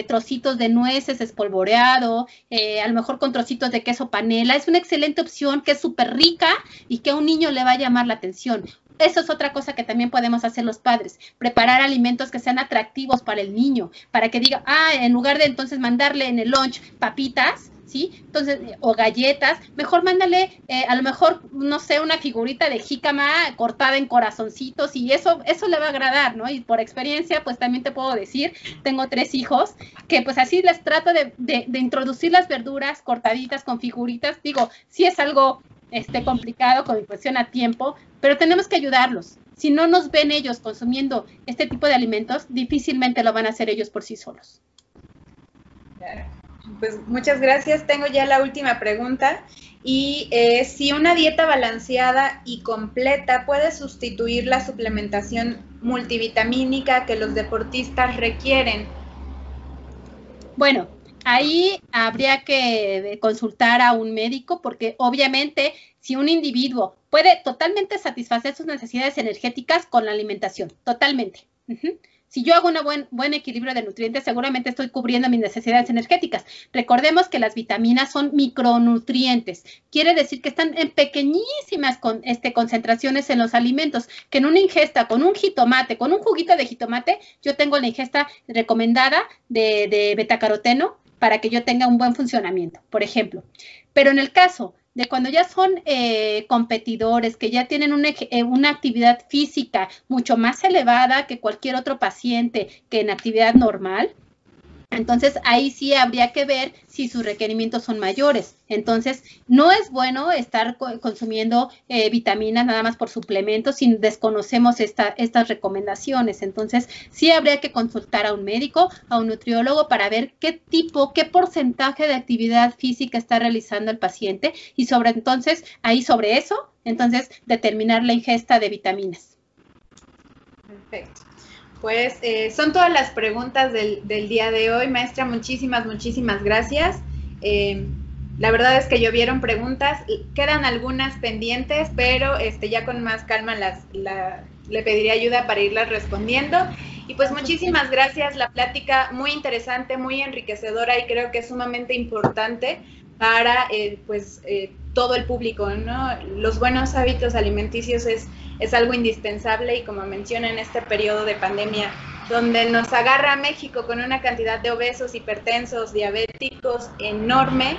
trocitos de nueces espolvoreado, a lo mejor con trocitos de queso panela, es una excelente opción que es súper rica y que a un niño le va a llamar la atención. Eso es otra cosa que también podemos hacer los padres, preparar alimentos que sean atractivos para el niño, para que diga, en lugar de entonces mandarle en el lunch papitas, ¿sí? Entonces, o galletas, mejor mándale, a lo mejor, no sé, una figurita de jícama cortada en corazoncitos y eso le va a agradar, ¿no? Y por experiencia, pues también te puedo decir, tengo 3 hijos, que pues así les trato de introducir las verduras cortaditas con figuritas. Digo, sí es algo complicado con cuestión a tiempo, pero tenemos que ayudarlos. Si no nos ven ellos consumiendo este tipo de alimentos, difícilmente lo van a hacer ellos por sí solos. Pues muchas gracias. Tengo ya la última pregunta y si una dieta balanceada y completa puede sustituir la suplementación multivitamínica que los deportistas requieren. Bueno, ahí habría que consultar a un médico porque obviamente si un individuo puede totalmente satisfacer sus necesidades energéticas con la alimentación, totalmente. Si yo hago un buen equilibrio de nutrientes, seguramente estoy cubriendo mis necesidades energéticas. Recordemos que las vitaminas son micronutrientes. Quiere decir que están en pequeñísimas concentraciones en los alimentos, que en una ingesta con un jitomate, con un juguito de jitomate, yo tengo la ingesta recomendada de betacaroteno para que yo tenga un buen funcionamiento, por ejemplo. Pero en el caso de cuando ya son competidores, que ya tienen una actividad física mucho más elevada que cualquier otro paciente que en actividad normal, entonces ahí sí habría que ver si sus requerimientos son mayores. Entonces no es bueno estar consumiendo vitaminas nada más por suplementos si desconocemos estas recomendaciones. Entonces sí habría que consultar a un médico, a un nutriólogo para ver qué porcentaje de actividad física está realizando el paciente y sobre eso, determinar la ingesta de vitaminas. Perfecto. Pues son todas las preguntas del día de hoy. Maestra, muchísimas gracias. La verdad es que llovieron preguntas, quedan algunas pendientes, pero ya con más calma le pediría ayuda para irlas respondiendo. Y pues muchísimas gracias, la plática muy interesante, muy enriquecedora y creo que es sumamente importante para todo el público, ¿no? Los buenos hábitos alimenticios es algo indispensable y como menciona en este periodo de pandemia, donde nos agarra a México con una cantidad de obesos, hipertensos, diabéticos enorme,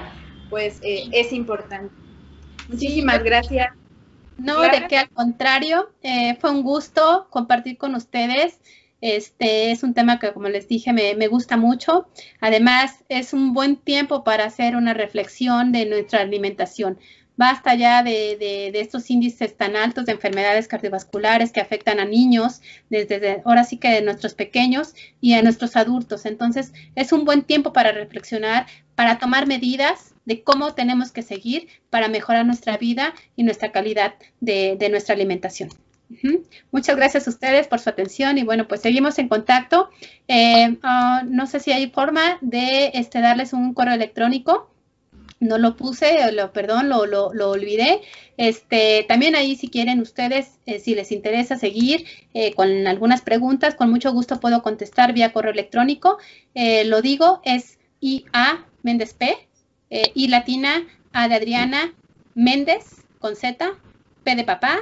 pues es importante. Muchísimas gracias. No, ¿Clara? De que al contrario, fue un gusto compartir con ustedes. Es un tema que, como les dije, me gusta mucho. Además, es un buen tiempo para hacer una reflexión de nuestra alimentación. Basta ya de estos índices tan altos de enfermedades cardiovasculares que afectan a niños, desde ahora sí que de nuestros pequeños y a nuestros adultos. Entonces, es un buen tiempo para reflexionar, para tomar medidas de cómo tenemos que seguir para mejorar nuestra vida y nuestra calidad de nuestra alimentación. Muchas gracias a ustedes por su atención y bueno, pues seguimos en contacto. No sé si hay forma de darles un correo electrónico. No lo puse, perdón, lo olvidé. También ahí si quieren ustedes, si les interesa seguir con algunas preguntas, con mucho gusto puedo contestar vía correo electrónico. Lo digo, es IA Méndez P, I latina, A de Adriana, Méndez, con Z, P de papá,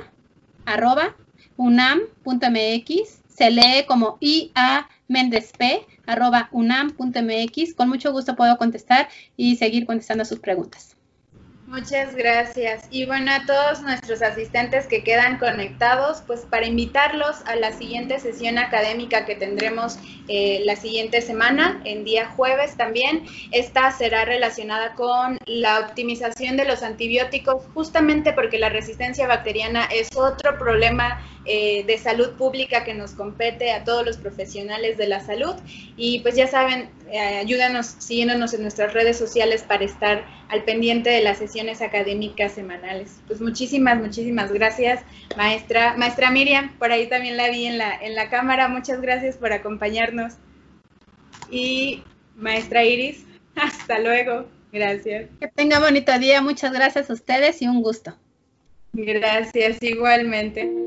@unam.mx, se lee como IA Méndez P, @unam.mx. Con mucho gusto puedo contestar y seguir contestando sus preguntas. Muchas gracias. Y bueno, a todos nuestros asistentes que quedan conectados, pues para invitarlos a la siguiente sesión académica que tendremos la siguiente semana, en día jueves también. Esta será relacionada con la optimización de los antibióticos, justamente porque la resistencia bacteriana es otro problema de salud pública que nos compete a todos los profesionales de la salud. Y pues ya saben, ayúdanos siguiéndonos en nuestras redes sociales para estar al pendiente de las sesiones académicas semanales. Pues muchísimas gracias, maestra Miriam, por ahí también la vi en la cámara, muchas gracias por acompañarnos. Y maestra Iris, hasta luego, gracias. Que tenga bonito día, muchas gracias a ustedes y un gusto. Gracias, igualmente.